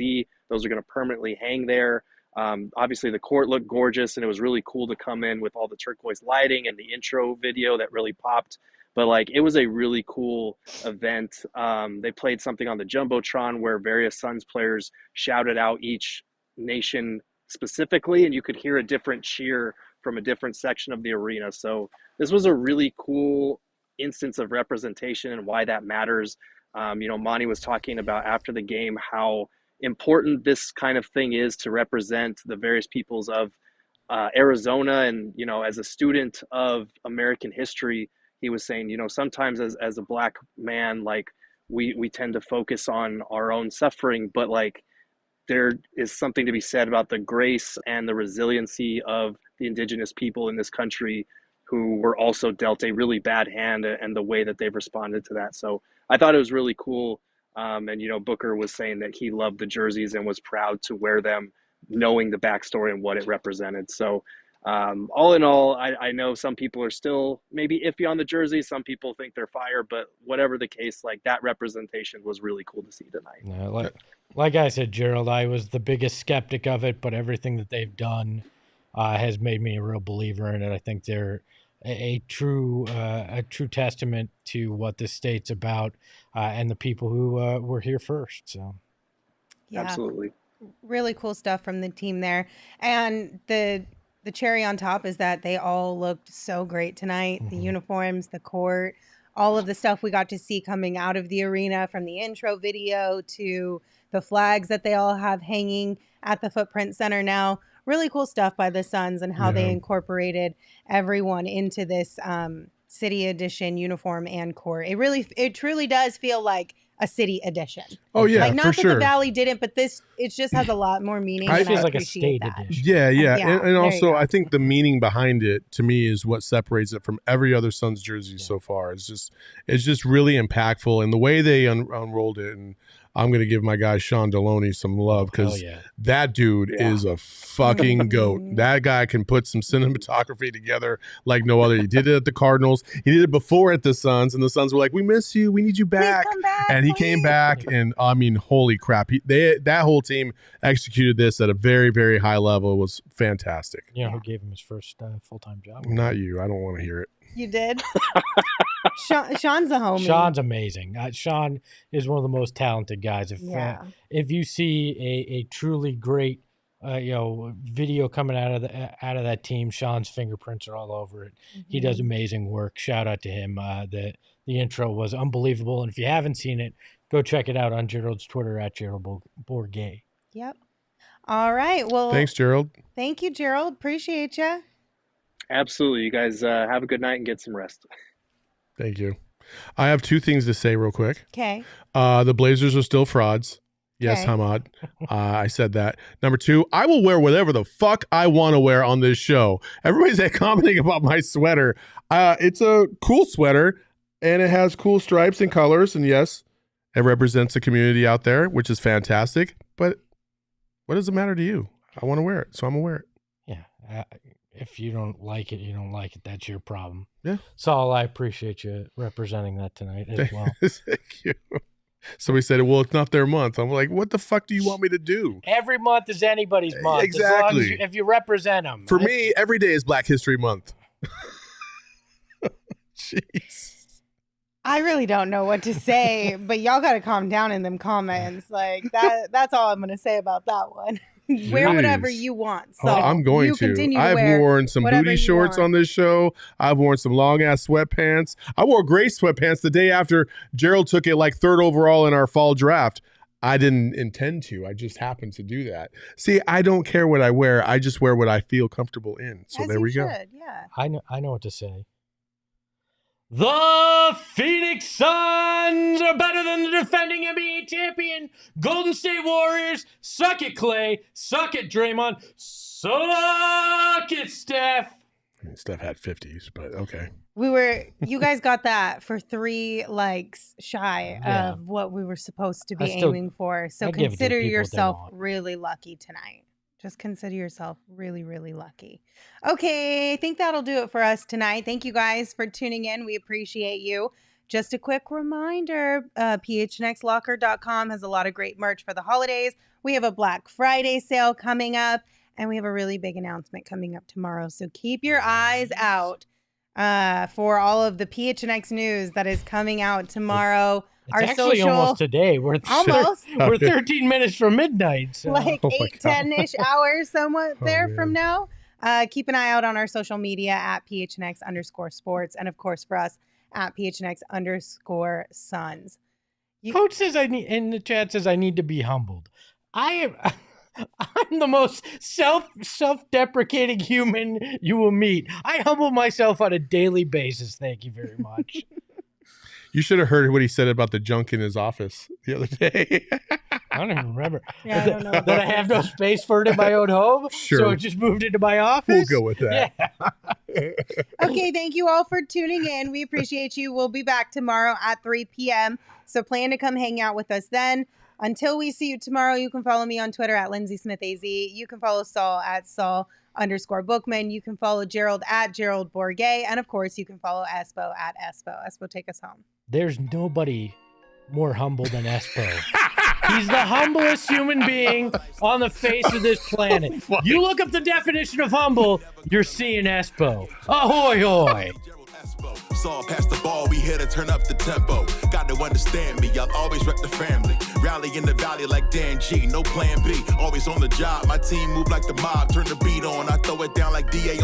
Those are going to permanently hang there. Obviously, the court looked gorgeous, and it was really cool to come in with all the turquoise lighting and the intro video that really popped. But like, it was a really cool event. They played something on the Jumbotron where various Suns players shouted out each nation specifically, and you could hear a different cheer from a different section of the arena. So this was a really cool instance of representation and why that matters. Monty was talking about after the game how important this kind of thing is to represent the various peoples of Arizona. And, as a student of American history, he was saying, sometimes as a Black man, like we tend to focus on our own suffering, but like there is something to be said about the grace and the resiliency of the indigenous people in this country who were also dealt a really bad hand, and the way that they've responded to that. So I thought it was really cool. And Booker was saying that he loved the jerseys and was proud to wear them, knowing the backstory and what it represented. So all in all, I know some people are still maybe iffy on the jersey. Some people think they're fire, but whatever the case, like that representation was really cool to see tonight. No, like I said, Gerald, I was the biggest skeptic of it, but everything that they've done has made me a real believer in it. I think they're a true testament to what this state's about and the people who were here first. So, Yeah, absolutely, really cool stuff from the team there. And the cherry on top is that they all looked so great tonight. The uniforms, the court, all of the stuff we got to see coming out of the arena, from the intro video to the flags that they all have hanging at the Footprint Center now. Really cool stuff by the Suns and how they incorporated everyone into this city edition uniform and court. It truly does feel like a city edition. Oh yeah, like not for that sure. the Valley didn't, but it just has a lot more meaning. It And feels I like a appreciate state that. edition. Yeah. Yeah, And there also, you go. I think the meaning behind it, to me, is what separates it from every other Suns jersey so far. It's just really impactful, and the way they unrolled it. And I'm going to give my guy Sean Deloney some love, because that dude is a fucking goat. That guy can put some cinematography together like no other. He did it at the Cardinals. He did it before at the Suns, and the Suns were like, "We miss you. We need you back." Please come back, And he please. came back, and I mean, holy crap! That whole team executed this at a very, very high level. It was fantastic. You know who gave him his first full-time job? Not you. I don't want to hear it. You did? Sean's a homie. Sean's amazing. Sean is one of the most talented guys. If you see a truly great video coming out of that team, Sean's fingerprints are all over it. He does amazing work. Shout out to him. The intro was unbelievable, and if you haven't seen it, go check it out on Gerald's Twitter at Gerald Bourget. Yep. All right. Well, Thanks, Gerald. Thank you, Gerald. Appreciate you. absolutely. You guys have a good night and get some rest. Thank you. I have two things to say real quick. Okay. The Blazers are still frauds. Yes, Okay. Hamad. I said that. Number two, I will wear whatever the fuck I want to wear on this show. Everybody's commenting about my sweater. It's a cool sweater, and it has cool stripes and colors. And yes, it represents the community out there, which is fantastic. But what does it matter to you? I want to wear it, so I'm going to wear it. Yeah. If you don't like it, you don't like it. That's your problem. Yeah. Saul, I appreciate you representing that tonight as well. Thank you. Somebody said, well, it's not their month. I'm like, what the fuck do you want me to do? Every month is anybody's month. Exactly. As long as if you represent them. For me, every day is Black History Month. Jeez. I really don't know what to say, but y'all got to calm down in them comments. Like that's all I'm going to say about that one. Wear whatever Jeez. you want. So I'm going you to. continue I've wear worn some whatever booty you shorts want. on this show. I've worn some long ass sweatpants. I wore gray sweatpants the day after Gerald took it like third overall in our fall draft. I didn't intend to. I just happened to do that. See, I don't care what I wear. I just wear what I feel comfortable in. So As there you we go. should, yeah. I know what to say. The Phoenix Suns are better than the defending NBA champion Golden State Warriors. Suck it, Clay. Suck it, Draymond. Suck it, Steph. Steph had 50s, but okay. You guys got that for 3 likes shy Yeah. of what we were supposed to be I still- aiming for. So I give it to the consider people what they yourself want. really lucky tonight. Just consider yourself really, really lucky. Okay, I think that'll do it for us tonight. Thank you guys for tuning in. We appreciate you. Just a quick reminder, PHNXlocker.com has a lot of great merch for the holidays. We have a Black Friday sale coming up, and we have a really big announcement coming up tomorrow. So keep your eyes out for all of the PHNX news that is coming out tomorrow. It's actually almost today. We're Almost. we're 13 minutes from midnight. So. like Oh my 8, 10-ish hours somewhat there from now. Keep an eye out on our social media at PHNX_sports. And of course for us at PHNX_Suns. Coach says in the chat says I need to be humbled. I'm the most self-deprecating human you will meet. I humble myself on a daily basis. Thank you very much. You should have heard what he said about the junk in his office the other day. I don't even remember. Yeah, I don't know. That I have no space for it in my own home. Sure. So it just moved into my office. We'll go with that. Yeah. Okay, thank you all for tuning in. We appreciate you. We'll be back tomorrow at 3 p.m. So plan to come hang out with us then. Until we see you tomorrow, you can follow me on Twitter at LindsaySmithAZ. You can follow Saul at Saul_Bookman. You can follow Gerald at Gerald Bourget. And of course, you can follow Espo at Espo. Espo, take us home. There's nobody more humble than Espo. He's the humblest human being on the face of this planet. You look up the definition of humble, you're seeing Espo. Ahoy, hoy. Saw past the ball, we here to turn up the tempo. Got to understand me, I'll always rep the family. Rally in the valley like Dan G, no plan B. Always on the job, my team move like the mob. Turn the beat on, I throw it down like DA